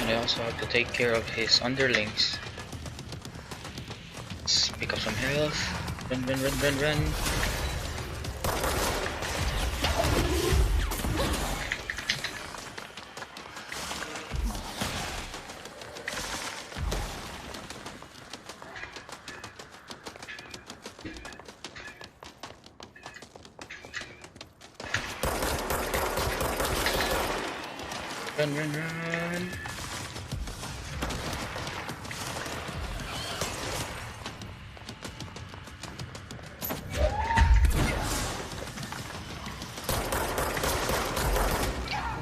And I also have to take care of his underlings. Let's pick up some health. Run, run, run, run, run. Run, run, run.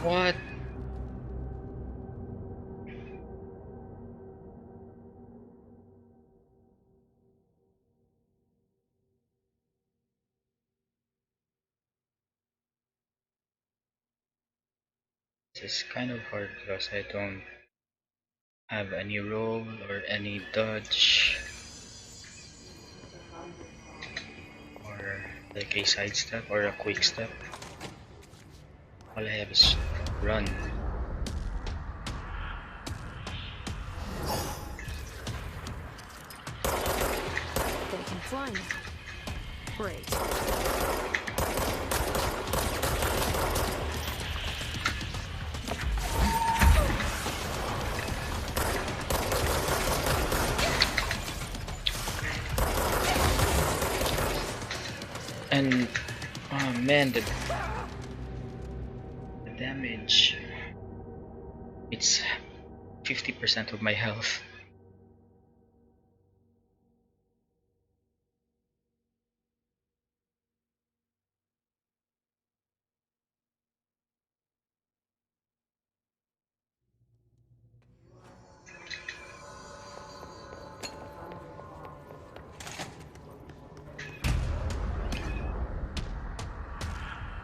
What? This is kind of hard because I don't have any roll or any dodge or like a side step or a quick step. All I have is run. They can fly now. Great. And oh man, the damage. It's 50% of my health.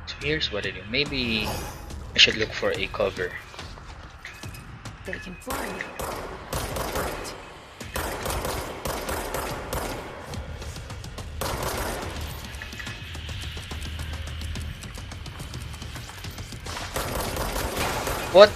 So here's what I do. Maybe I should look for a cover. They can fly now. Great. What?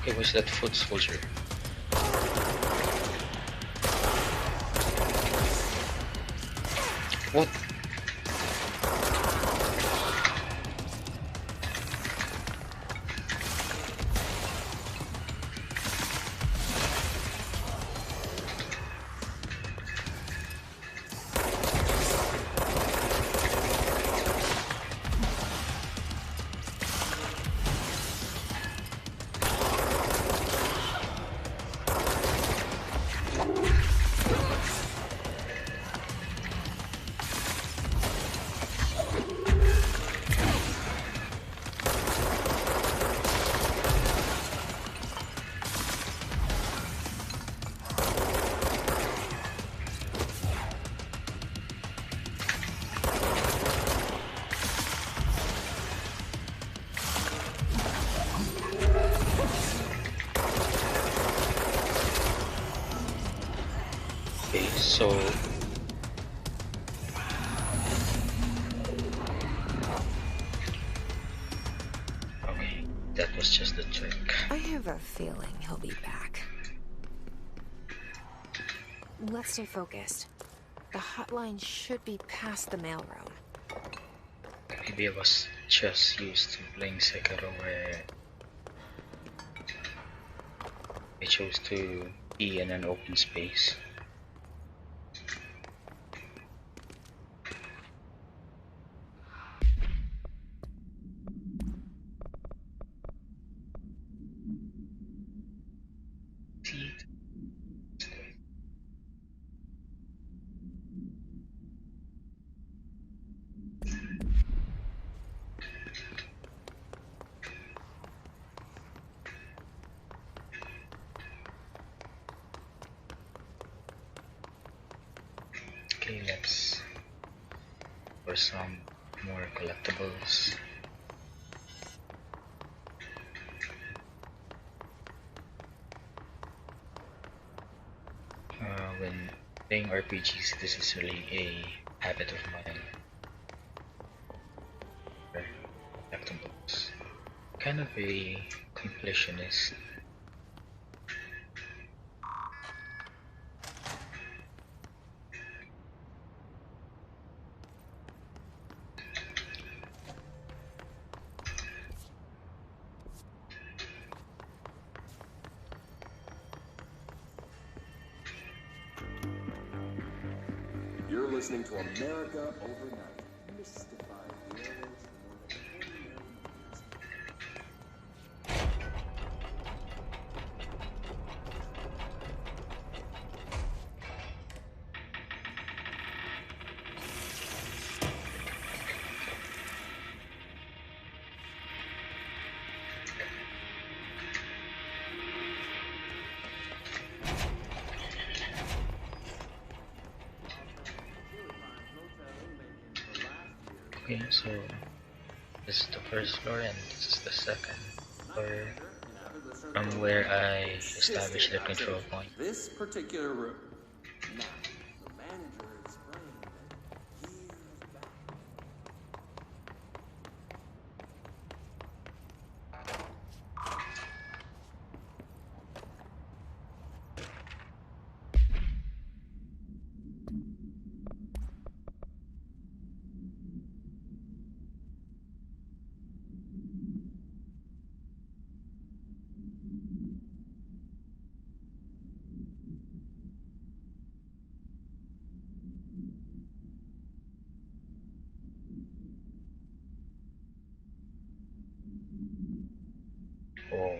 Okay, what's that foot soldier? What? Okay, so okay, that was just a trick. I have a feeling he'll be back. Let's stay focused. The hotline should be past the mailroom. Maybe I was just used to playing Sekiro where I chose to be in an open space. for some more collectibles. When playing RPGs, this is really a habit of mine. For collectibles. Kind of a completionist. You're listening to America Overnight. Mystified heroes for more than 40 years. Okay, so this is the first floor and this is the second floor from where I established the control point. This particular room. Now, the manager explained that years back. Oh,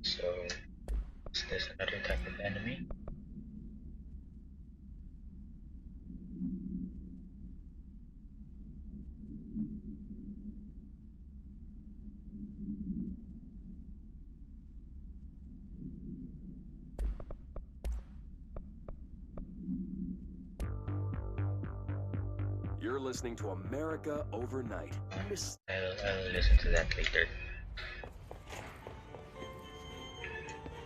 so is this another type of enemy? You're listening to America Overnight. I'll listen to that later.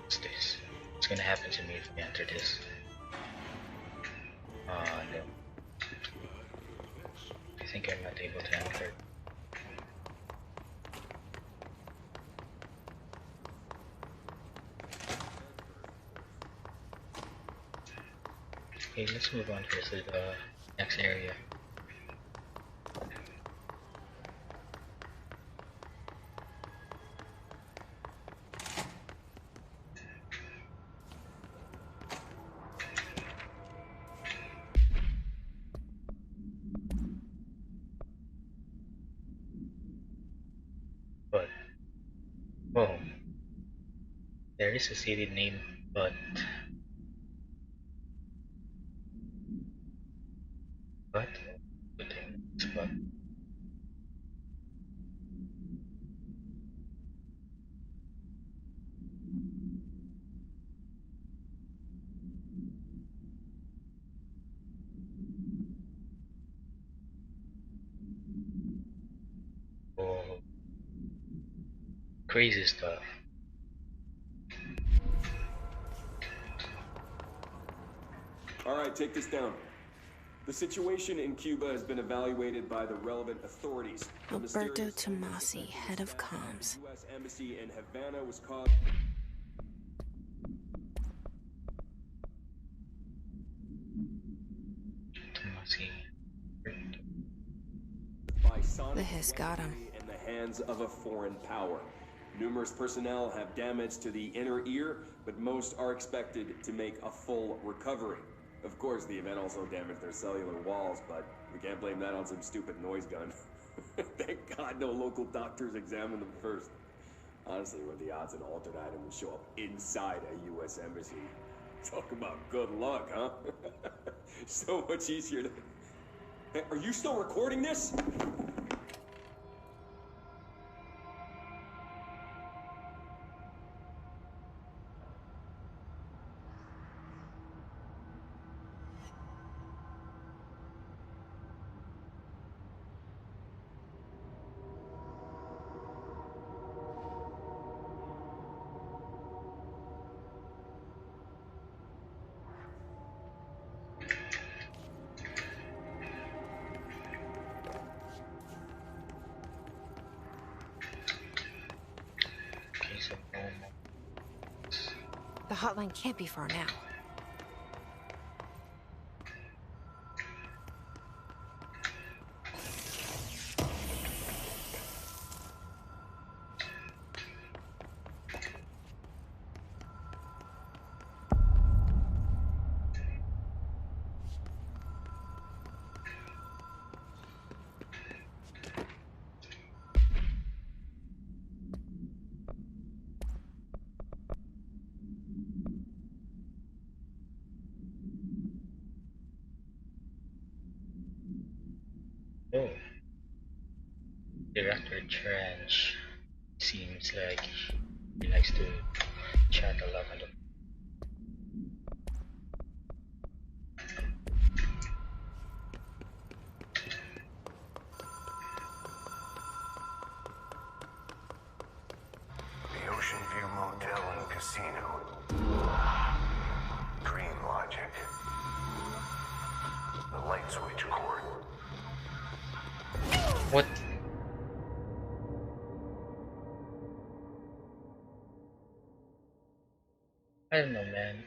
What's this? What's gonna happen to me if we enter this? No. I think I'm not able to enter. Okay, let's move on first to the next area. But, whoa, there is a city named But. But? Good thing it's But. Oh, crazy stuff. All right, take this down. The situation in Cuba has been evaluated by the relevant authorities. The Alberto mysterious Tomasi, head of comms. U.S. Embassy in Havana was caused Tomasi. by sonic The hiss got him. weaponry in the hands of a foreign power. Numerous personnel have damage to the inner ear, but most are expected to make a full recovery. Of course, the event also damaged their cellular walls, but we can't blame that on some stupid noise gun. Thank God no local doctors examined them first. Honestly, what are the odds an altered item will show up inside a U.S. embassy? Talk about good luck, huh? So much easier to... Hey, are you still recording this? The hotline can't be far now. Oh, Director Trench seems like he likes to chat a lot on the. The Ocean View Motel and Casino. Dream logic. The light switch cord. What? I don't know, man.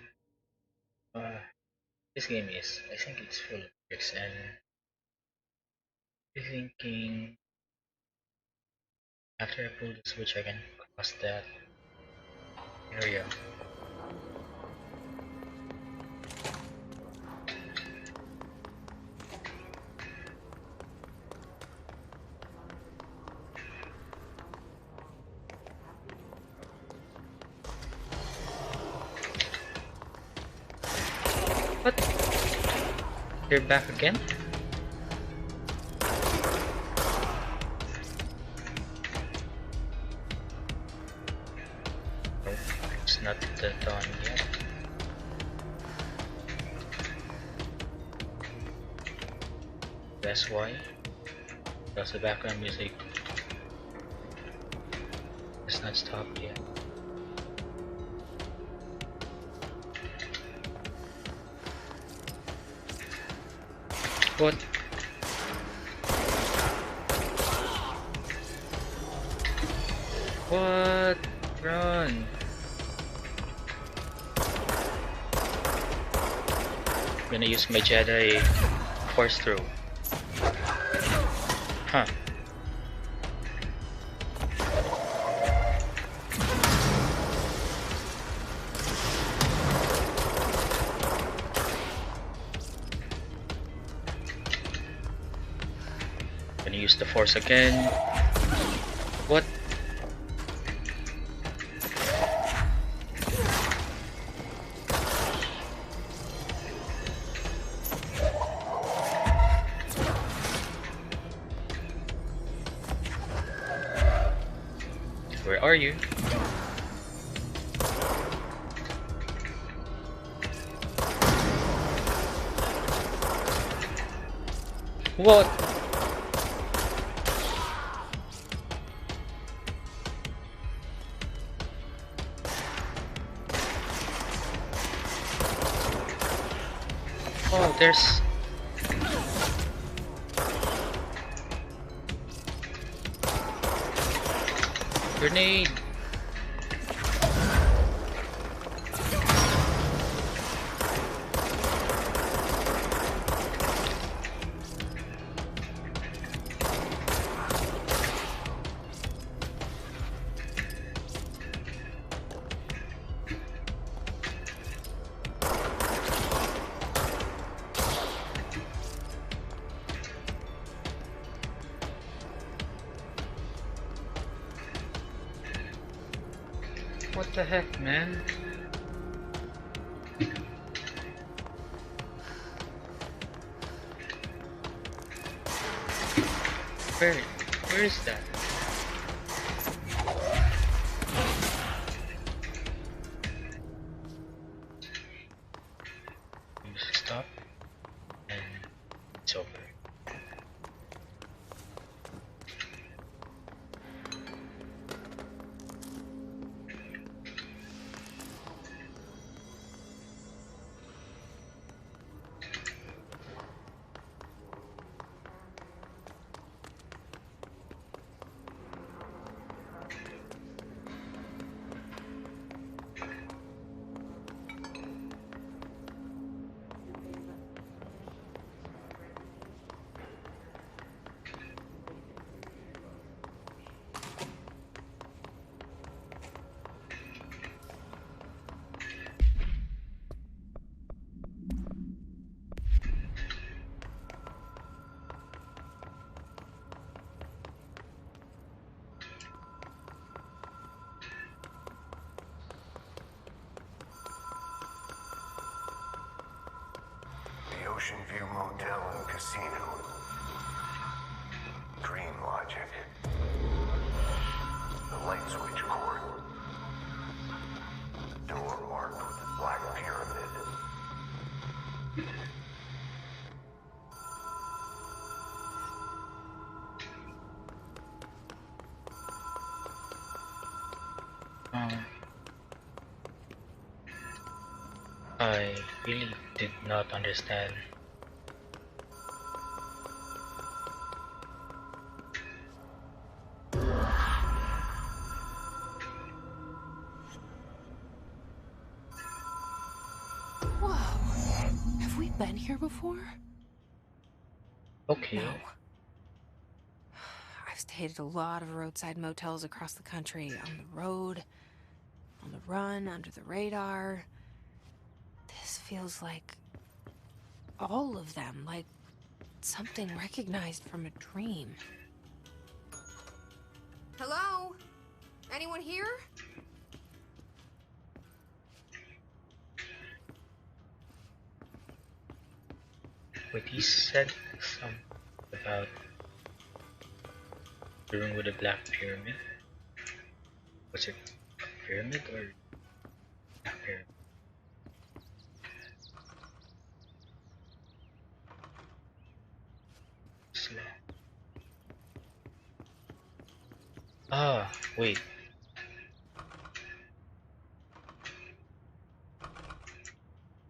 This game is, I think it's full of tricks, and I'm thinking after I pull the switch, I can cross that area. What? They're back again? Oh, it's not done yet. That's why. Because the background music has not stopped yet. What? What? Run! I'm gonna use my Jedi force throw. Huh. Gonna use the force again. What? Where are you? What? Oh, there's... Grenade! What the heck, man? Where is that? Music stop, and it's over. Ocean View Motel and Casino. Dream logic. The light switch cord. Door marked with the Black Pyramid. I really did not understand. Whoa. Have we been here before? Okay. No. I've stayed at a lot of roadside motels across the country, on the road, on the run, under the radar. This feels like all of them, like something recognized from a dream. Hello? Anyone here? Wait, he said something about the room with the Black Pyramid. Was it a pyramid or a pyramid? Slow. Ah, wait.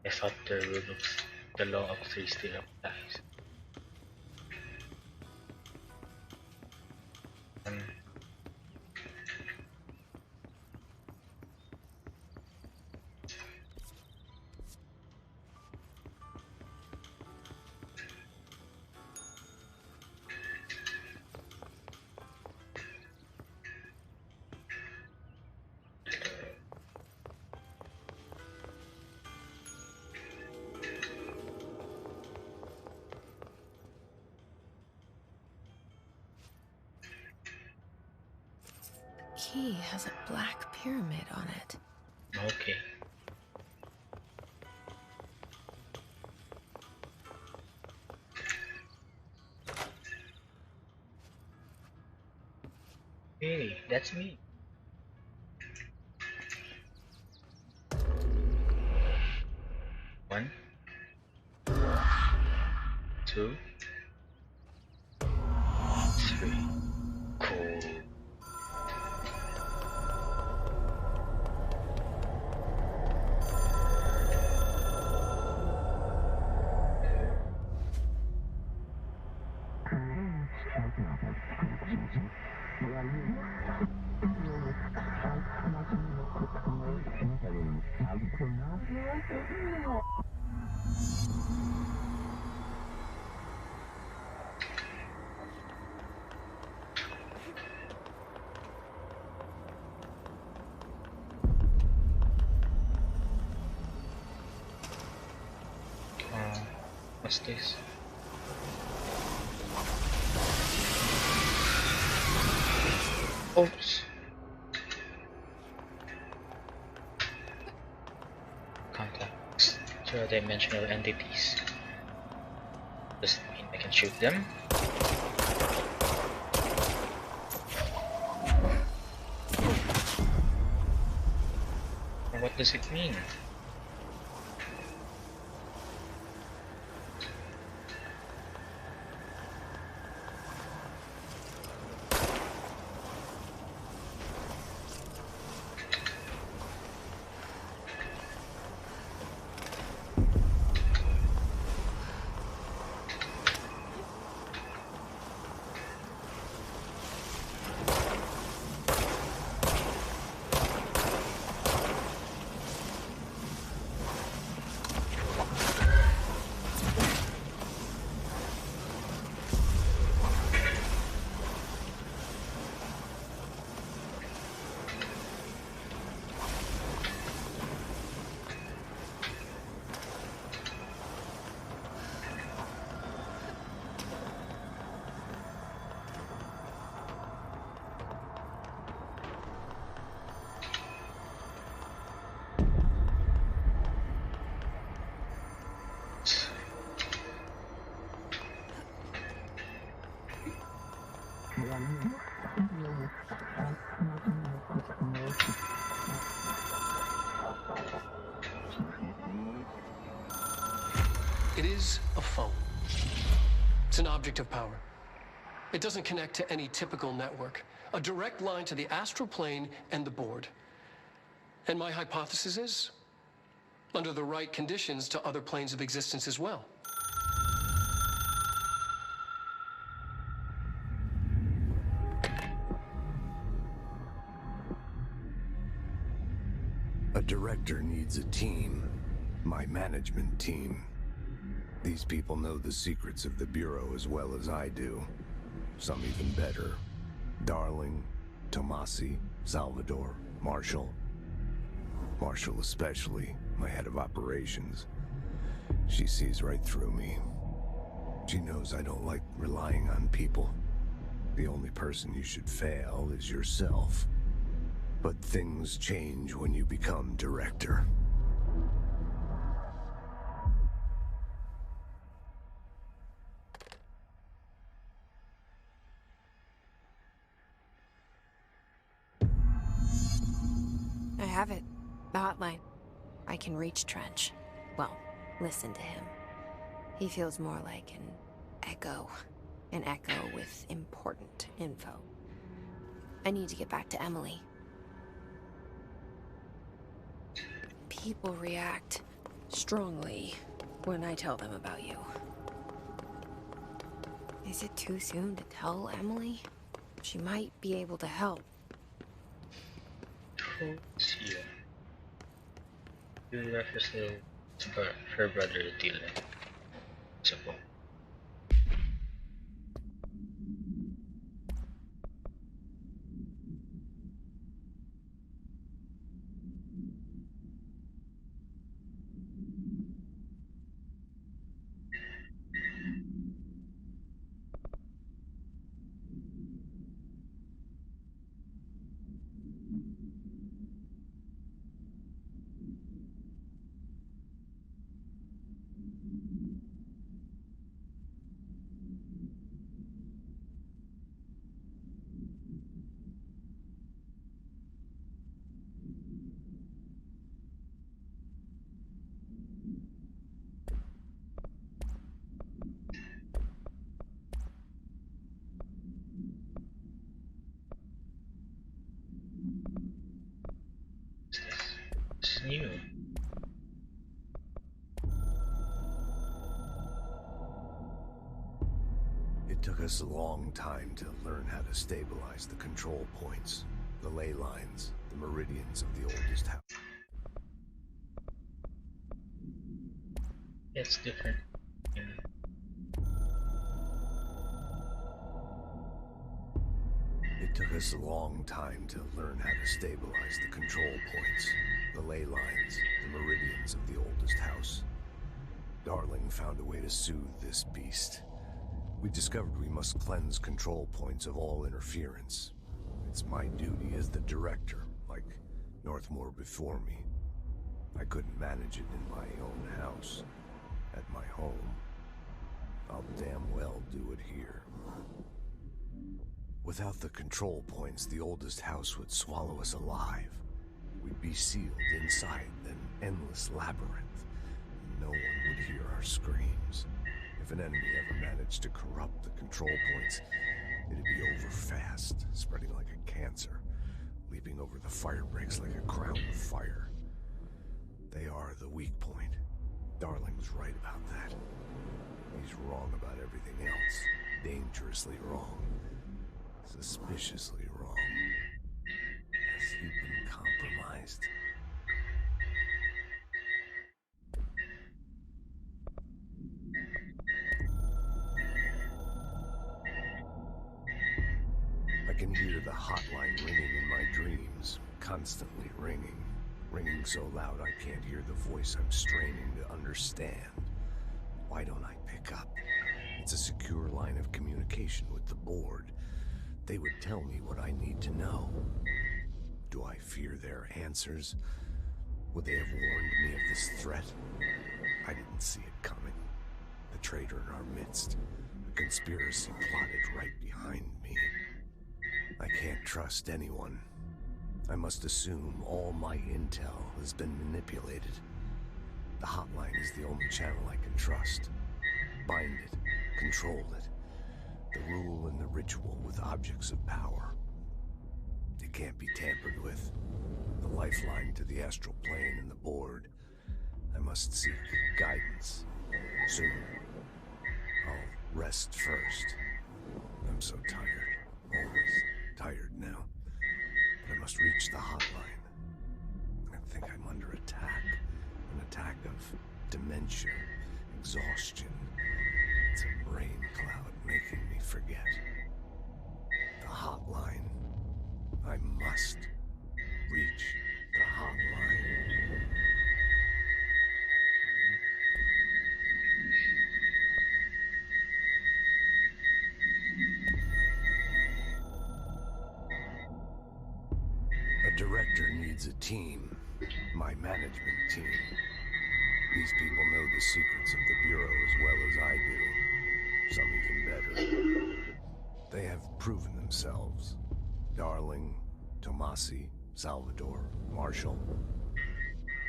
I thought the rule of the law of three still applies. Key has a black pyramid on it. Okay. Hey, that's me. One, two, three. Cool. What's this? Oops. Contacts. Dimensional entities. Does it mean I can shoot them? Or what does it mean? It is a phone. It's an object of power. It doesn't connect to any typical network. A direct line to the astral plane and the board. And my hypothesis is, under the right conditions, to other planes of existence as well. A director needs a team. My management team. These people know the secrets of the Bureau as well as I do. Some even better. Darling, Tomasi, Salvador, Marshall. Marshall especially, my head of operations. She sees right through me. She knows I don't like relying on people. The only person you should fail is yourself. But things change when you become director. I have it. The hotline. I can reach Trench. Well, listen to him. He feels more like an echo. An echo with important info. I need to get back to Emily. People react strongly when I tell them about you. Is it too soon to tell Emily? She might be able to help. Yeah. You refers to her brother Dylan. Suppose. It's new. It took us a long time to learn how to stabilize the control points, the ley lines, the meridians of the oldest house. It's different. It took us a long time to learn how to stabilize the control points, the ley lines, the meridians of the oldest house. Darling found a way to soothe this beast. We discovered we must cleanse control points of all interference. It's my duty as the director, like Northmore before me. I couldn't manage it in my own house, at my home. I'll damn well do it here. Without the control points, the oldest house would swallow us alive. We'd be sealed inside an endless labyrinth. No one would hear our screams. If an enemy ever managed to corrupt the control points, it'd be over fast, spreading like a cancer, leaping over the fire breaks like a crown of fire. They are the weak point. Darling's right about that. He's wrong about everything else. Dangerously wrong. Suspiciously wrong. Has he been compromised? I can hear the hotline ringing in my dreams, constantly ringing. Ringing so loud I can't hear the voice I'm straining to understand. Why don't I pick up? It's a secure line of communication with the board. They would tell me what I need to know. Do I fear their answers? Would they have warned me of this threat? I didn't see it coming. The traitor in our midst. A conspiracy plotted right behind me. I can't trust anyone. I must assume all my intel has been manipulated. The hotline is the only channel I can trust. Bind it, control it. The rule and the ritual with objects of power. It can't be tampered with. The lifeline to the astral plane and the board. I must seek guidance. Soon. I'll rest first. I'm so tired. Always tired now. But I must reach the hotline. I think I'm under attack. An attack of dementia, exhaustion. It's a brain cloud making me forget. The hotline. I must reach the hotline. A director needs a team. My management team. These people know the secrets of the Bureau as well as I do. Some even better. They have proven themselves. Darling, Tomasi, Salvador, Marshall.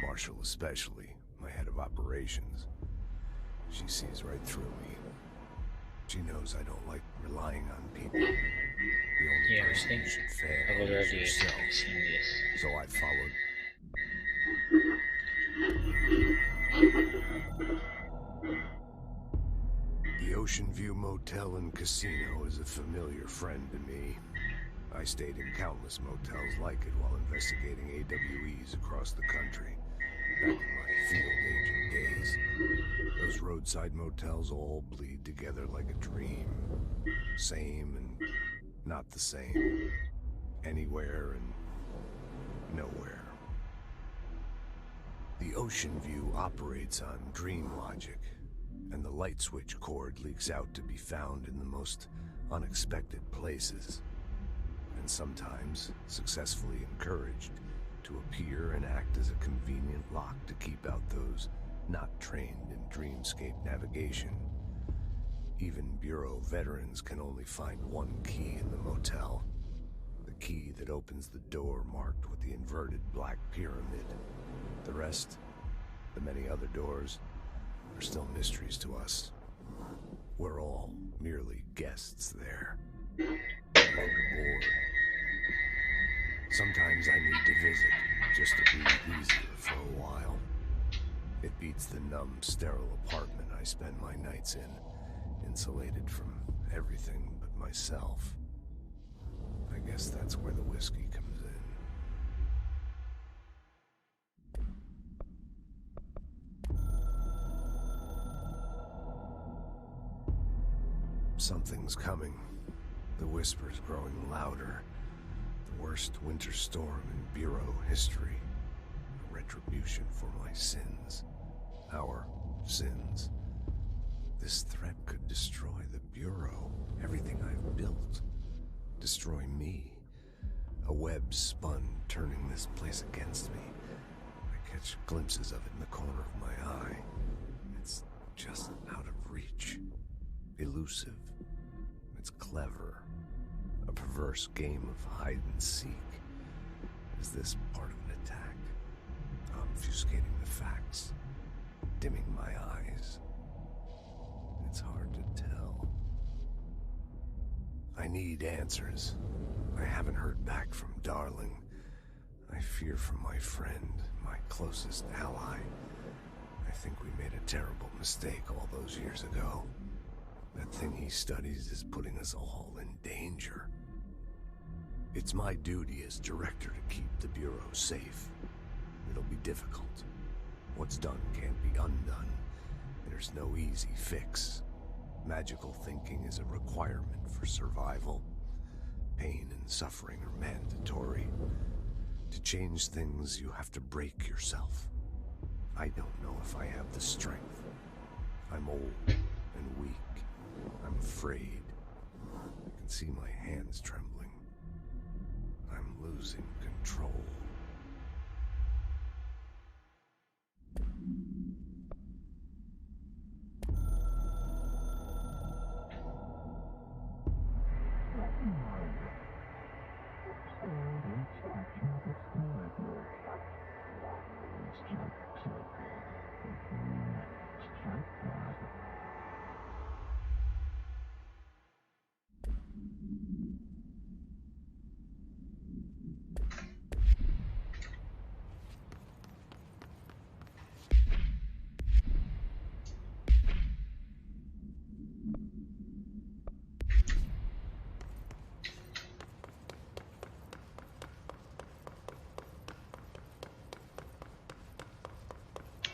Marshall especially, my head of operations. She sees right through me. She knows I don't like relying on people. The only person who should fail is yourself. So I followed. The Ocean View Motel and Casino is a familiar friend to me. I stayed in countless motels like it while investigating AWEs across the country, back in my field agent days. Those roadside motels all bleed together like a dream. Same and not the same. Anywhere and nowhere. The Ocean View operates on dream logic, and the light switch cord leaks out to be found in the most unexpected places. And sometimes successfully encouraged to appear and act as a convenient lock to keep out those not trained in dreamscape navigation. Even Bureau veterans can only find one key in the motel. The key that opens the door marked with the inverted black pyramid. The rest, the many other doors, are still mysteries to us. We're all merely guests there. Even bored. Sometimes I need to visit, just to breathe easier for a while. It beats the numb, sterile apartment I spend my nights in, insulated from everything but myself. I guess that's where the whiskey comes in. Something's coming. The whisper's growing louder. The worst winter storm in Bureau history. A retribution for my sins. Our sins. This threat could destroy the Bureau. Everything I've built. Destroy me. A web spun, turning this place against me. I catch glimpses of it in the corner of my eye. It's just out of reach. Elusive. It's clever. A perverse game of hide and seek. Is this part of an attack? Obfuscating the facts. Dimming my eyes. It's hard to tell. I need answers. I haven't heard back from Darling. I fear for my friend, my closest ally. I think we made a terrible mistake all those years ago. That thing he studies is putting us all in danger. It's my duty as director to keep the Bureau safe. It'll be difficult. What's done can't be undone. There's no easy fix. Magical thinking is a requirement for survival. Pain and suffering are mandatory. To change things, you have to break yourself. I don't know if I have the strength. I'm old and weak. I'm afraid. I can see my hands trembling. I'm losing control.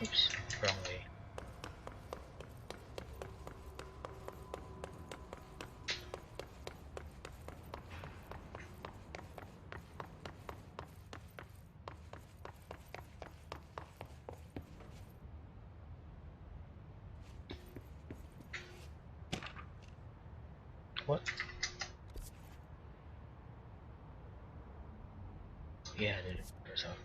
Oops, wrong way. What? Yeah, there's something.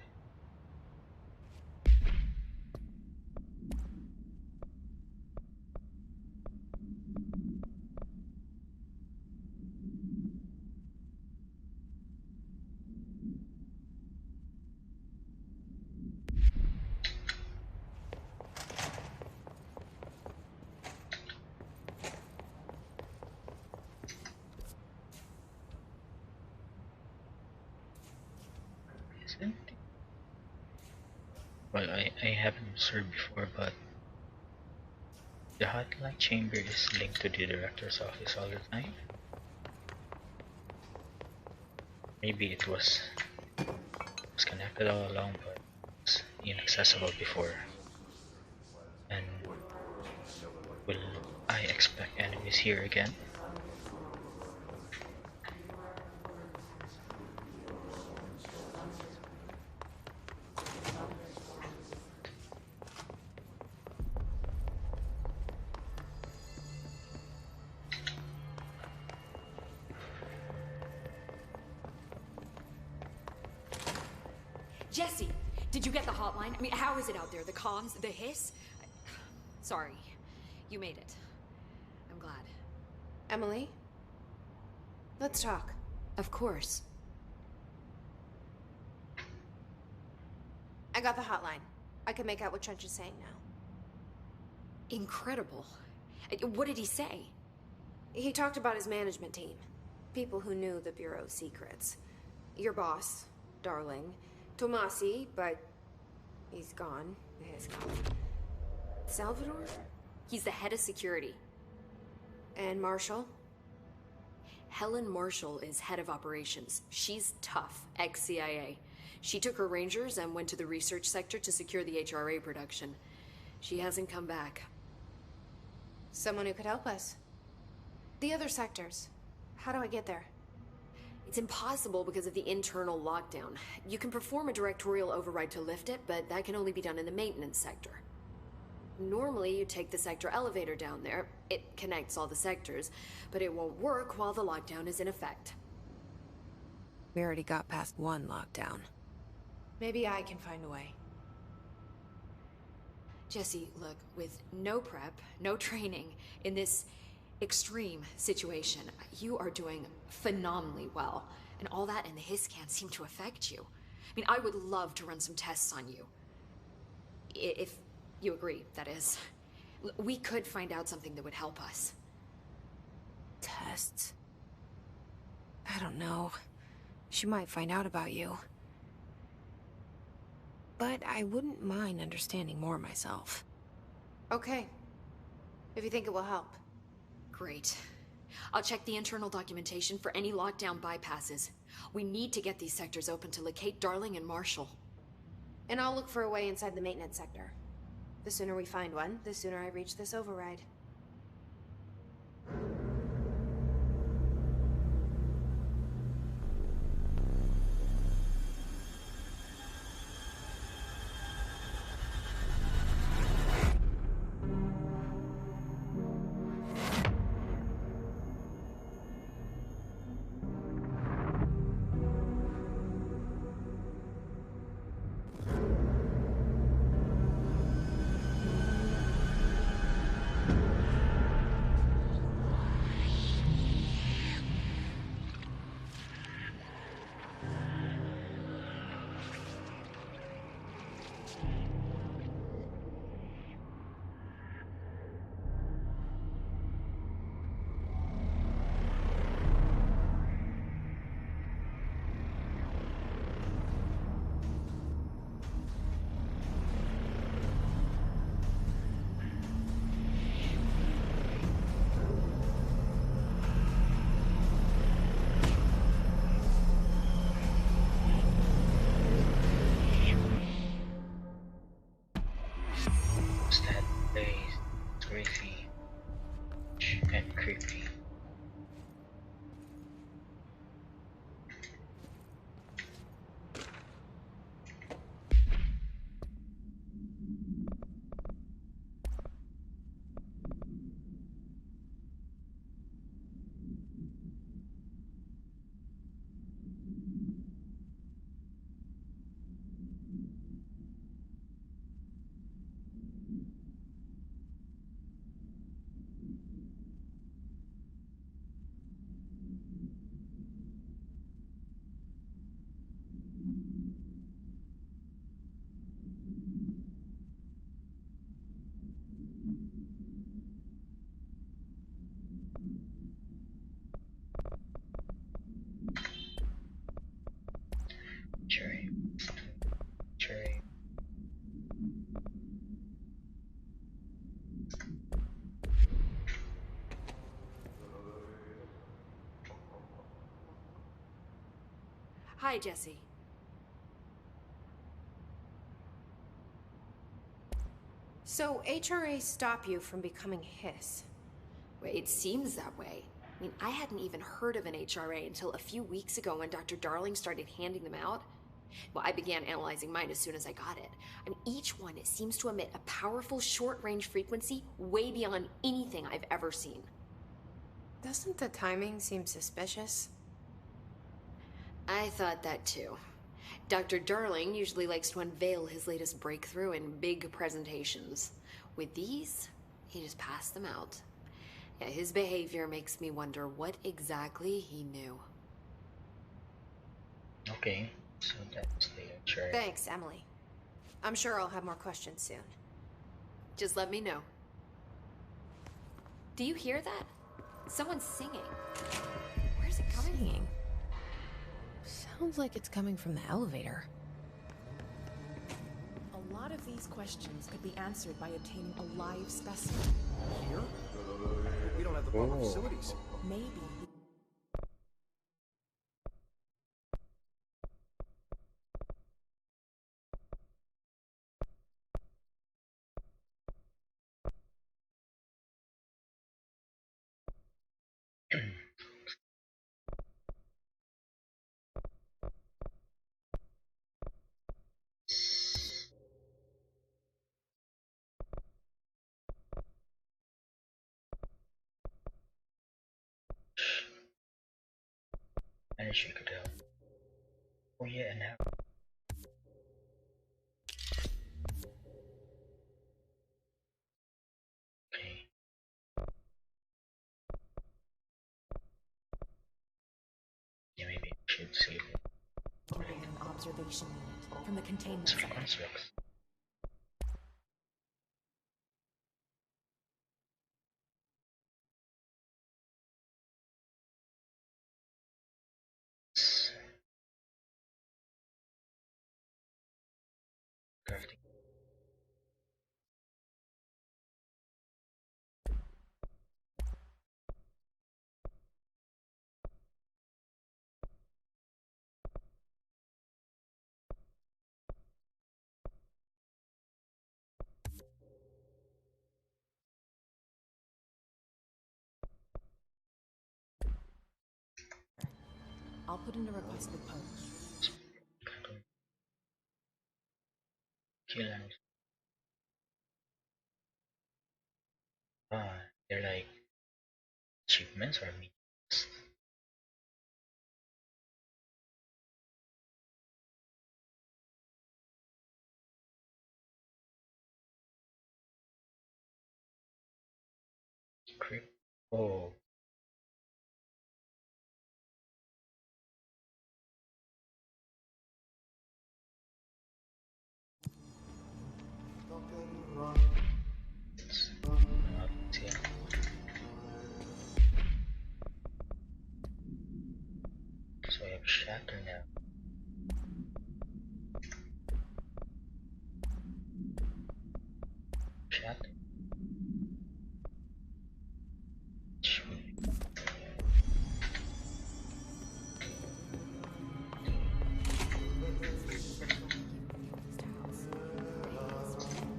Is it? Well, I haven't observed before, but the hotline chamber is linked to the director's office all the time. Maybe it was connected all along, but it's inaccessible before. And will I expect enemies here again? Jesse, did you get the hotline? I mean, how is it out there? The comms, the hiss? Sorry, you made it. I'm glad. Emily? Let's talk. Of course. I got the hotline. I can make out what Trench is saying now. Incredible. What did he say? He talked about his management team. People who knew the Bureau's secrets. Your boss, Darling. Tomasi, but he's gone. He's gone. Salvador? He's the head of security. And Marshall? Helen Marshall is head of operations. She's tough, ex-CIA. She took her rangers and went to the research sector to secure the HRA production. She hasn't come back. Someone who could help us. The other sectors. How do I get there? It's impossible because of the internal lockdown. You can perform a directorial override to lift it, but that can only be done in the maintenance sector. Normally, you take the sector elevator down there. It connects all the sectors, but it won't work while the lockdown is in effect. We already got past one lockdown. Maybe I can find a way. Jesse, look, with no prep, no training, in this extreme situation, you are doing phenomenally well. And all that and the hiss can't seem to affect you. I mean, I would love to run some tests on you. If you agree, that is. We could find out something that would help us. Tests? I don't know. She might find out about you. But I wouldn't mind understanding more myself. Okay. If you think it will help. Great. I'll check the internal documentation for any lockdown bypasses. We need to get these sectors open to locate Darling and Marshall. And I'll look for a way inside the maintenance sector. The sooner we find one, the sooner I reach this override. Place crazy and creepy. Cherry. Cherry. Hi, Jesse. So HRA stop you from becoming Hiss? Well, it seems that way. I mean, I hadn't even heard of an HRA until a few weeks ago when Dr. Darling started handing them out. Well, I began analyzing mine as soon as I got it. I mean, each one seems to emit a powerful short-range frequency way beyond anything I've ever seen. Doesn't the timing seem suspicious? I thought that too. Dr. Darling usually likes to unveil his latest breakthrough in big presentations. With these, he just passed them out. Yeah, his behavior makes me wonder what exactly he knew. Okay, so that's the cherry. Thanks, Emily. I'm sure I'll have more questions soon. Just let me know. Do you hear that? Someone's singing. Where's it coming from? Sounds like it's coming from the elevator. A lot of these questions could be answered by obtaining a live specimen. Here? We don't have the proper facilities. Maybe. Energy could help. Oh yeah, and how? Okay. Yeah, maybe I should save it. Activate an observation unit from the containment It's for center. constructs. Crafting. I'll put in a request with Poe. Kill and they're like achievements or means. Creep. Oh. It's not here. So I have shatter now. Shatter.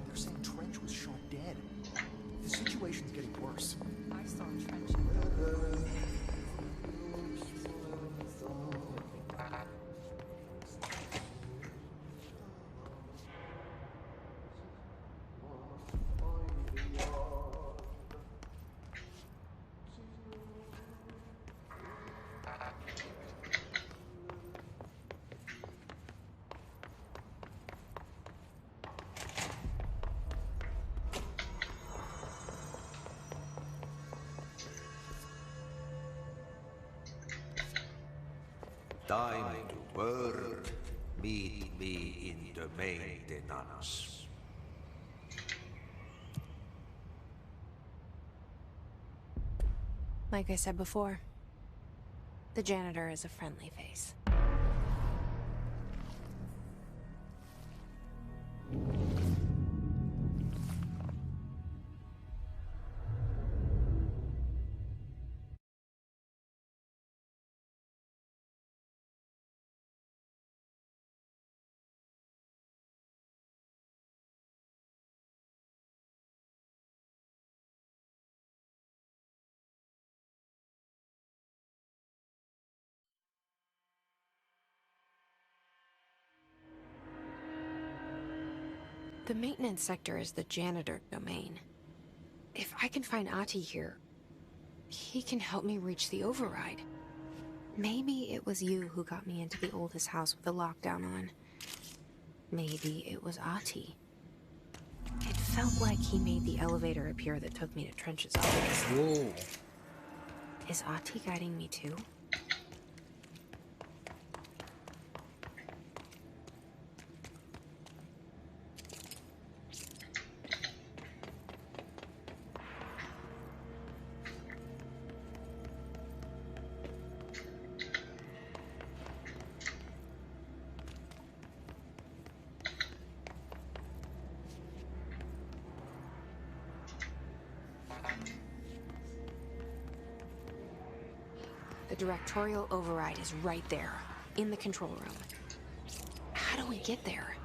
They're saying Trench was shot dead. time to work, meet me in the maintenance. Like I said before, the janitor is a friendly face. The maintenance sector is the janitor domain. If I can find Ahti here, he can help me reach the override. Maybe it was you who got me into the oldest house with the lockdown on. Maybe it was Ahti. It felt like he made the elevator appear that took me to Trench's office. Whoa. Is Ahti guiding me too? The directorial override is right there, in the control room. How do we get there?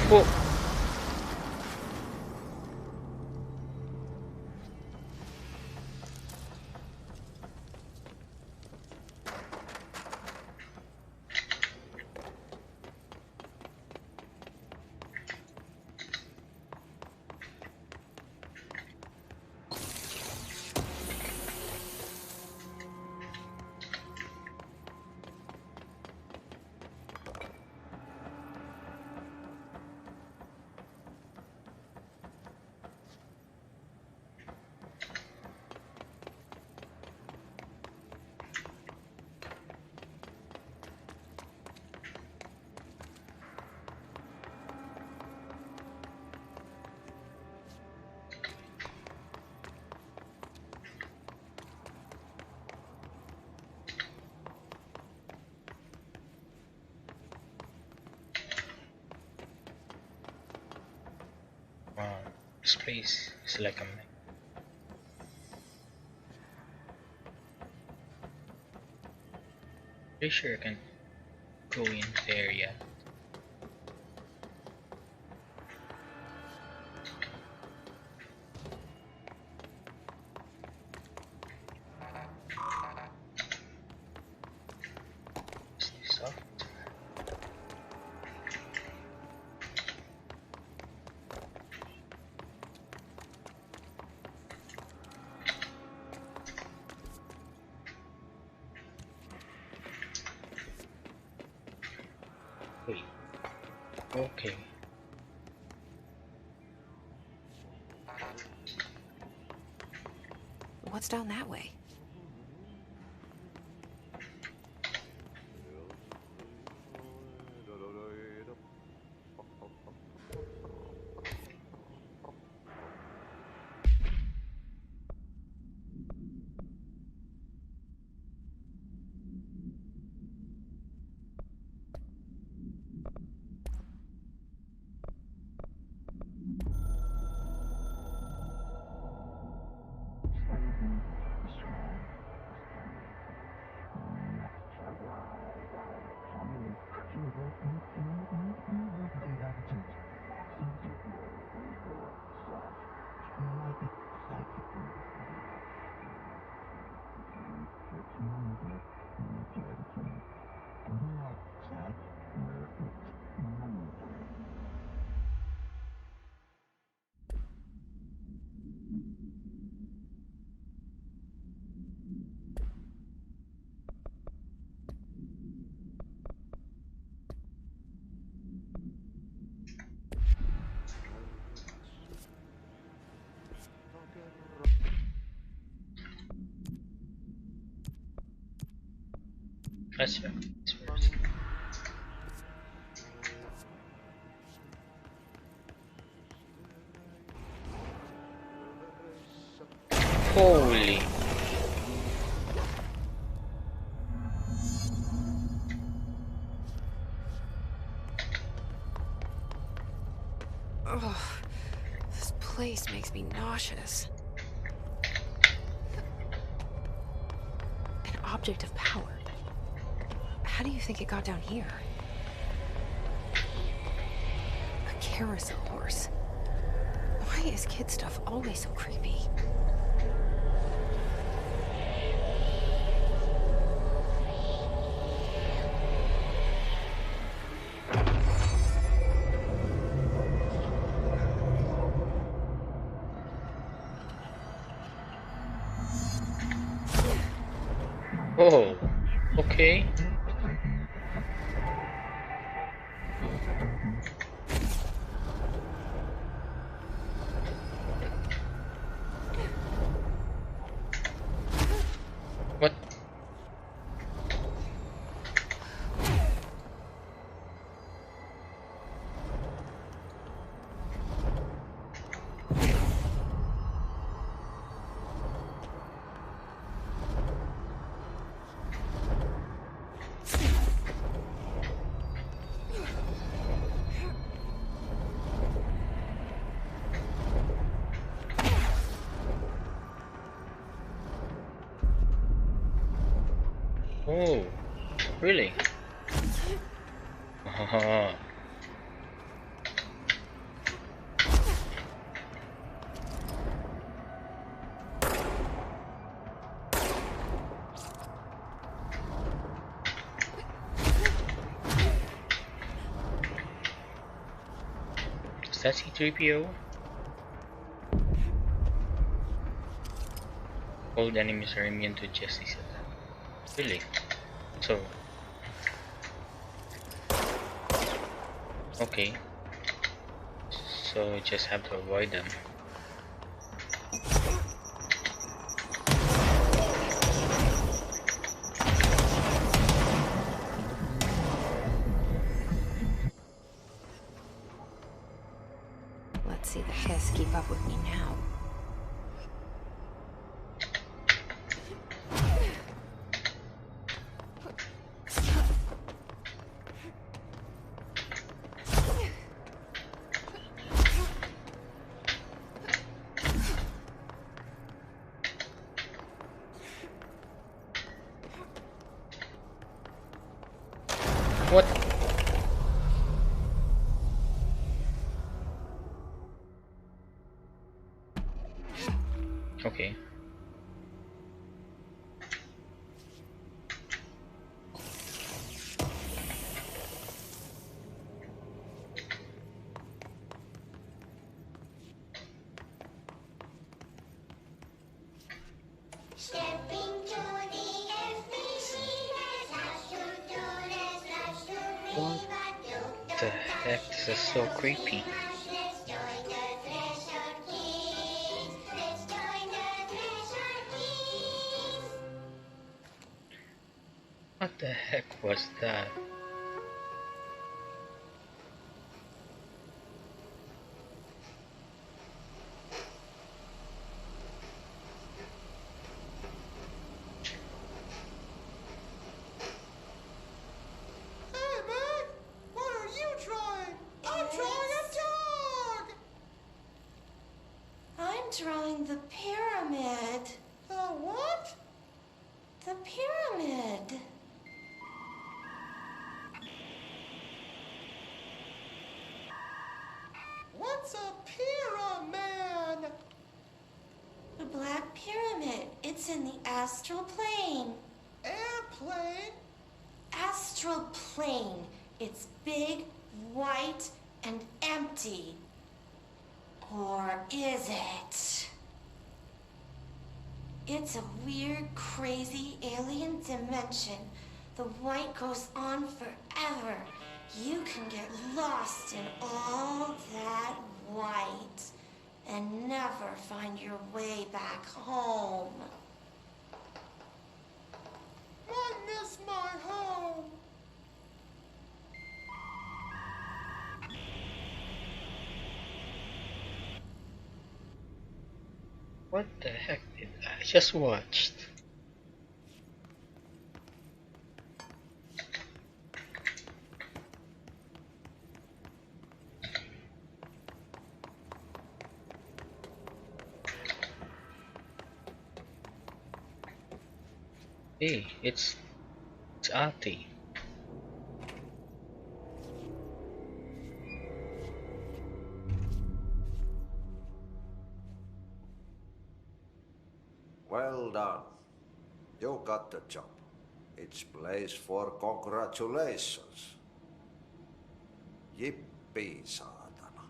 Whoa. Wow, this place is like a mech. Pretty sure I can go in there yet. Is this up? Wait. Okay. What's down that way? That's right. Holy. Ugh, this place makes me nauseous. An object of power. How do you think it got down here? A carousel horse. Why is kid stuff always so creepy? Oh, okay. What? Oh, really? Oh. Is that C-3PO? Old enemies are immune to Jesse's attack. Really? So... Okay. So just have to avoid them. Let's see the Hiss keep up with me now. What? Okay. What the heck? This is so creepy. What the heck was that? Hey, man! What are you trying? I'm drawing a dog! I'm drawing the pyramid. The what? The pyramid. What's a pyramid? The Black Pyramid. It's in the astral plane. Airplane? Astral plane. It's big, white, and empty. Or is it? It's a weird, crazy alien dimension. The white goes on forever. You can get lost in all that white and never find your way back home. I miss my home. What the heck did I just watched? Hey, it's Ati. Well done. You got the job. It's place for congratulations. Yippee, saatana.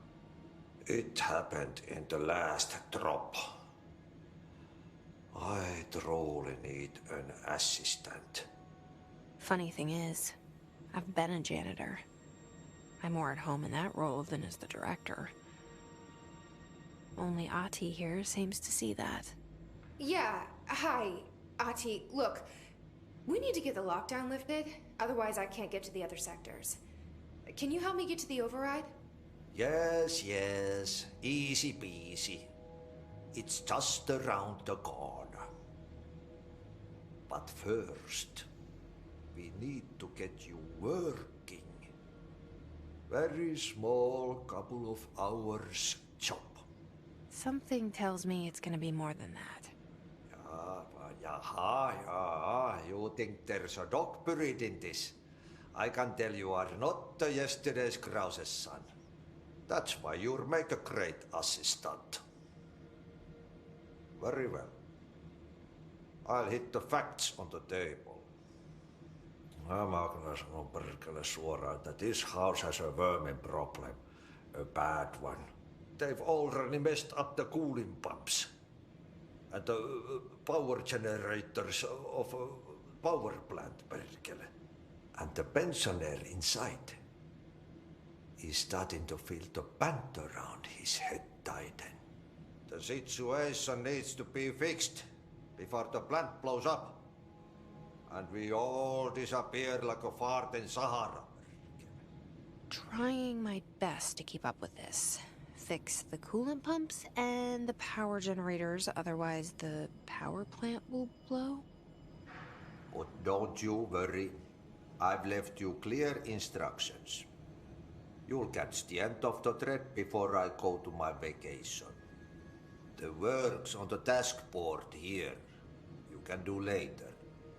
It happened in the last drop. I truly need an assistant. Funny thing is, I've been a janitor. I'm more at home in that role than as the director. Only Ati here seems to see that. Yeah, hi, Ati. Look, we need to get the lockdown lifted, otherwise I can't get to the other sectors. Can you help me get to the override? Yes, yes. Easy peasy. It's just around the corner. But first, we need to get you working. Very small, couple of hours job. Something tells me it's gonna be more than that. Yeah. You think there's a dog buried in this? I can tell you are not yesterday's Krause's son. That's why you'll make a great assistant. Very well. I'll hit the facts on the table. Mä kyllä sanon perkele suoraan, että this house has a vermin problem. A bad one. They've already messed up the cooling pumps. And the power generators of a power plant, perkele. And the pensioner inside is starting to feel the band around his head tighten. The situation needs to be fixed before the plant blows up. And we all disappear like a fart in Sahara. Trying my best to keep up with this. Fix the coolant pumps and the power generators, otherwise the power plant will blow. But don't you worry. I've left you clear instructions. You'll catch the end of the thread before I go to my vacation. The work's on the task board here. You can do later,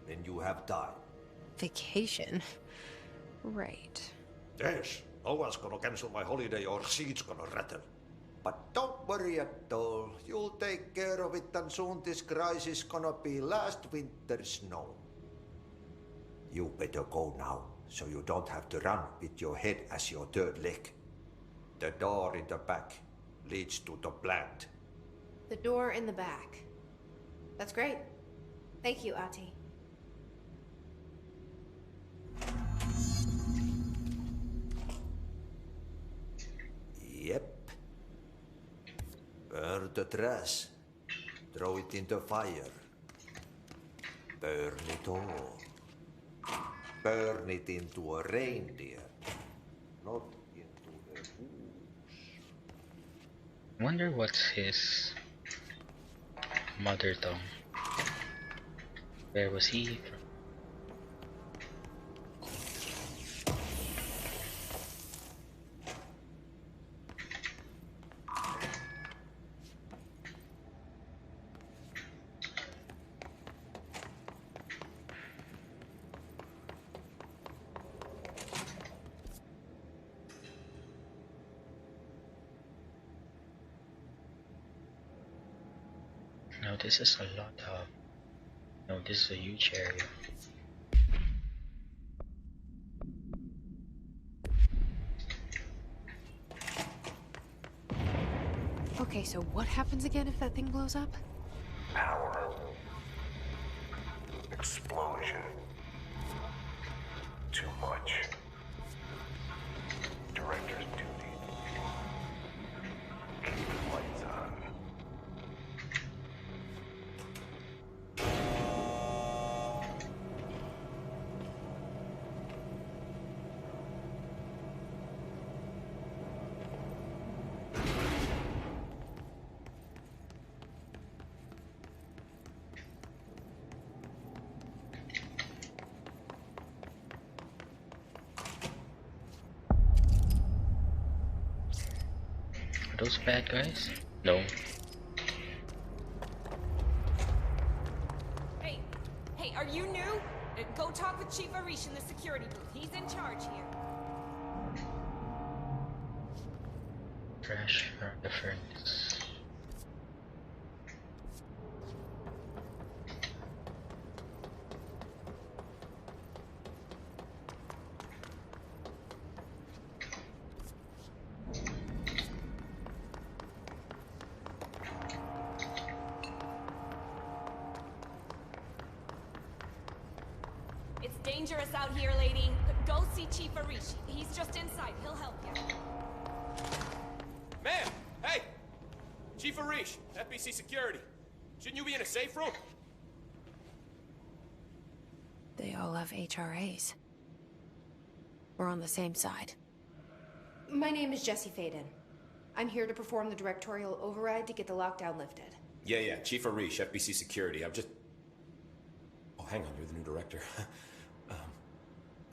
when you have time. Vacation? Right. Yes, no one's gonna cancel my holiday or seat's gonna rattle. But don't worry at all. You'll take care of it, and soon this crisis gonna be last winter's snow. You better go now, so you don't have to run with your head as your third leg. The door in the back leads to the plant. The door in the back. That's great. Thank you, Ati. Yep. Burn the trash. Throw it in the fire. Burn it all. Burn it into a reindeer, not into the goose. Wonder what's his mother tongue. Where was he from? No, this is a lot of... No, this is a huge area. Okay, so what happens again if that thing blows up? Power. Explosion. Too much. Director's duty. Keep the lights on. Are those bad guys? No. Hey, are you new? Go talk with Chief Arish in the security booth. He's in charge here. Crash from the furnace. It's dangerous out here, lady. Go see Chief Arish. He's just inside. He'll help you. Ma'am! Hey! Chief Arish, FBC Security. Shouldn't you be in a safe room? They all have HRAs. We're on the same side. My name is Jesse Faden. I'm here to perform the directorial override to get the lockdown lifted. Yeah, Chief Arish, FBC Security. I'm just... Oh, hang on, you're the new director.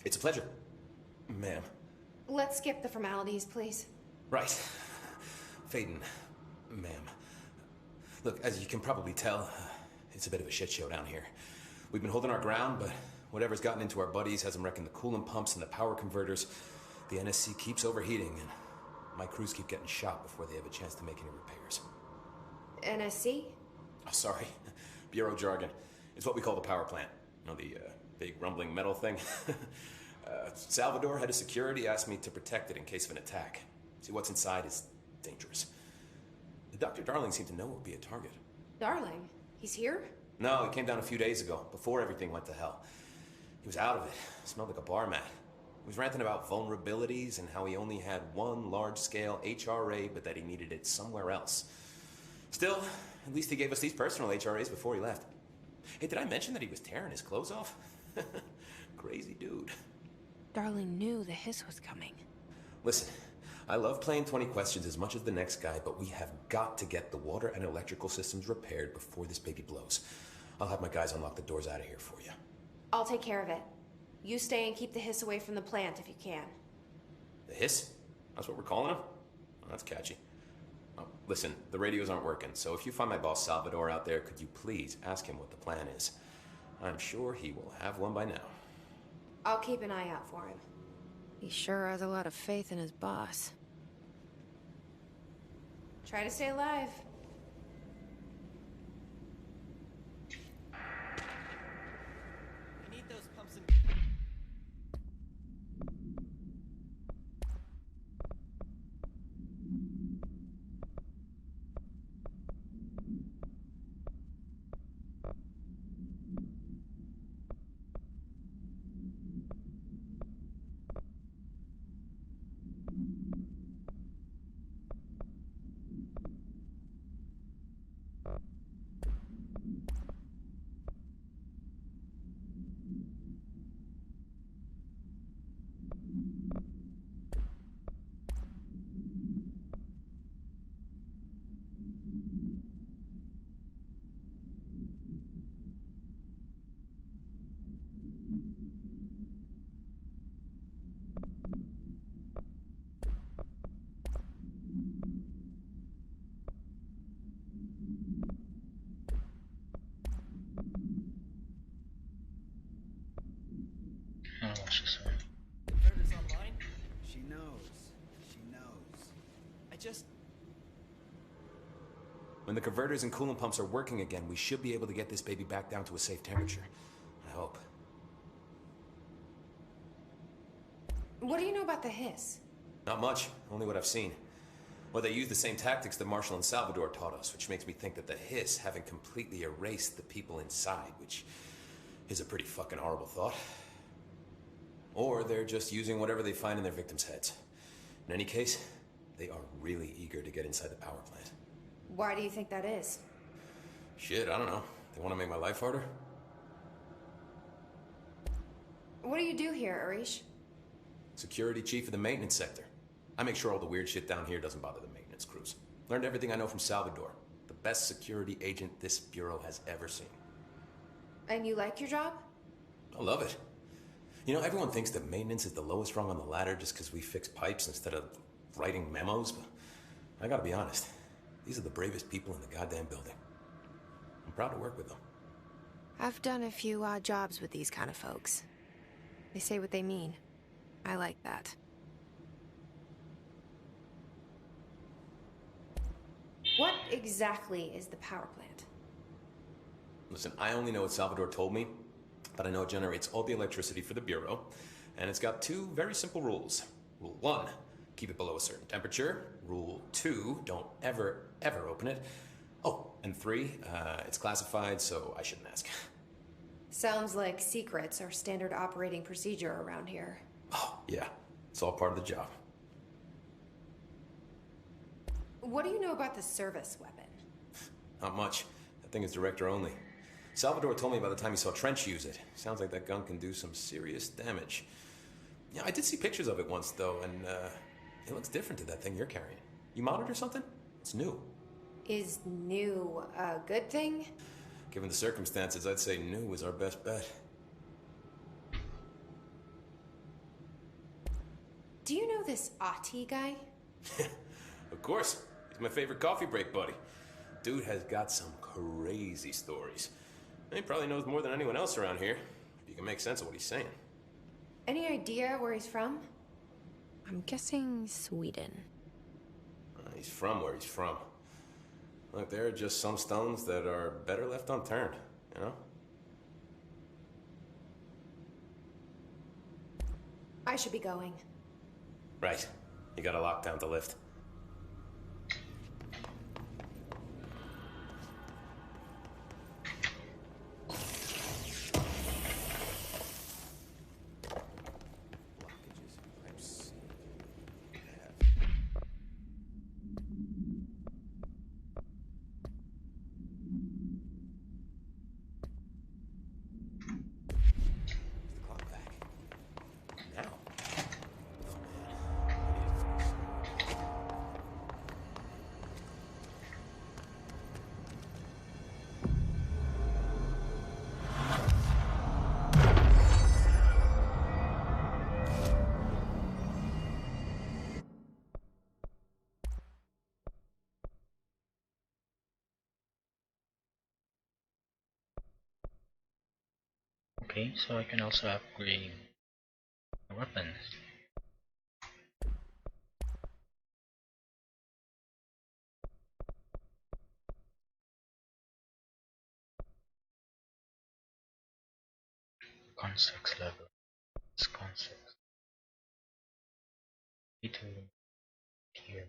It's a pleasure, ma'am. Let's skip the formalities, please. Right. Faden, ma'am. Look, as you can probably tell, it's a bit of a shit show down here. We've been holding our ground, but whatever's gotten into our buddies has them wrecking the coolant pumps and the power converters. The NSC keeps overheating, and my crews keep getting shot before they have a chance to make any repairs. NSC? Oh, sorry. Bureau jargon. It's what we call the power plant. You know, the big rumbling metal thing? Salvador, head of security, asked me to protect it in case of an attack. See, what's inside is dangerous. Dr. Darling seemed to know it would be a target. Darling? He's here? No, he came down a few days ago, before everything went to hell. He was out of it. Smelled like a bar mat. He was ranting about vulnerabilities and how he only had one large-scale HRA, but that he needed it somewhere else. Still, at least he gave us these personal HRAs before he left. Hey, did I mention that he was tearing his clothes off? Crazy dude. Darling knew the hiss was coming. Listen, I love playing 20 questions as much as the next guy, but we have got to get the water and electrical systems repaired before this baby blows. I'll have my guys unlock the doors out of here for you. I'll take care of it. You stay and keep the hiss away from the plant if you can. The hiss? That's what we're calling him? Oh, that's catchy. Oh, listen, the radios aren't working, so if you find my boss Salvador out there, could you please ask him what the plan is? I'm sure he will have one by now. I'll keep an eye out for him. He sure has a lot of faith in his boss. Try to stay alive. We need those pumps and... I'll watch this one. Converter's online? She knows. She knows. I just... When the converters and coolant pumps are working again, we should be able to get this baby back down to a safe temperature. I hope. What do you know about the hiss? Not much, only what I've seen. Well, they use the same tactics that Marshall and Salvador taught us, which makes me think that the hiss haven't completely erased the people inside, which is a pretty fucking horrible thought. Or they're just using whatever they find in their victims' heads. In any case, they are really eager to get inside the power plant. Why do you think that is? Shit, I don't know. They want to make my life harder? What do you do here, Arish? Security chief of the maintenance sector. I make sure all the weird shit down here doesn't bother the maintenance crews. Learned everything I know from Salvador. The best security agent this bureau has ever seen. And you like your job? I love it. You know, everyone thinks that maintenance is the lowest rung on the ladder just because we fix pipes instead of writing memos, but I gotta be honest. These are the bravest people in the goddamn building. I'm proud to work with them. I've done a few odd jobs with these kind of folks. They say what they mean. I like that. What exactly is the power plant? Listen, I only know what Salvador told me, but I know it generates all the electricity for the Bureau, and it's got two very simple rules. Rule 1, keep it below a certain temperature. Rule 2, don't ever, ever open it. Oh, and 3, it's classified, so I shouldn't ask. Sounds like secrets are standard operating procedure around here. Oh, yeah, it's all part of the job. What do you know about the service weapon? Not much. That thing is director only. Salvador told me by the time he saw Trench use it. Sounds like that gun can do some serious damage. Yeah, I did see pictures of it once, though, and it looks different to that thing you're carrying. You modded or something? It's new. Is new a good thing? Given the circumstances, I'd say new is our best bet. Do you know this Ati guy? Of course. He's my favorite coffee break buddy. Dude has got some crazy stories. He probably knows more than anyone else around here, if you can make sense of what he's saying. Any idea where he's from? I'm guessing Sweden. He's from where he's from. Look, there are just some stones that are better left unturned, you know? I should be going. Right. You got a lockdown to lift. Okay, so I can also upgrade my weapons. Constructs level. It's constructs. Between here.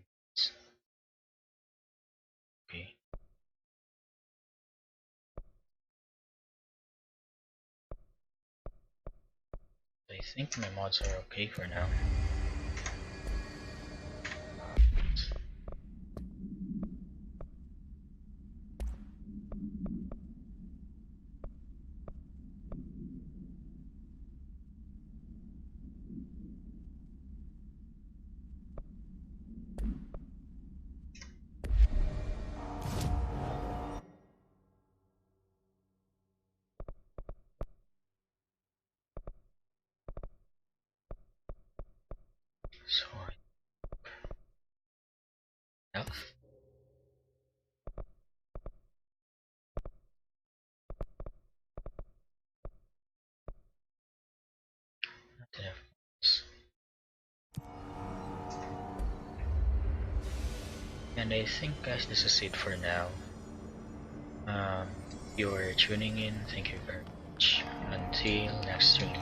Okay. I think my mods are okay for now. So health. Not enough. And I think guys this is it for now. You are tuning in, thank you very much. Until next stream.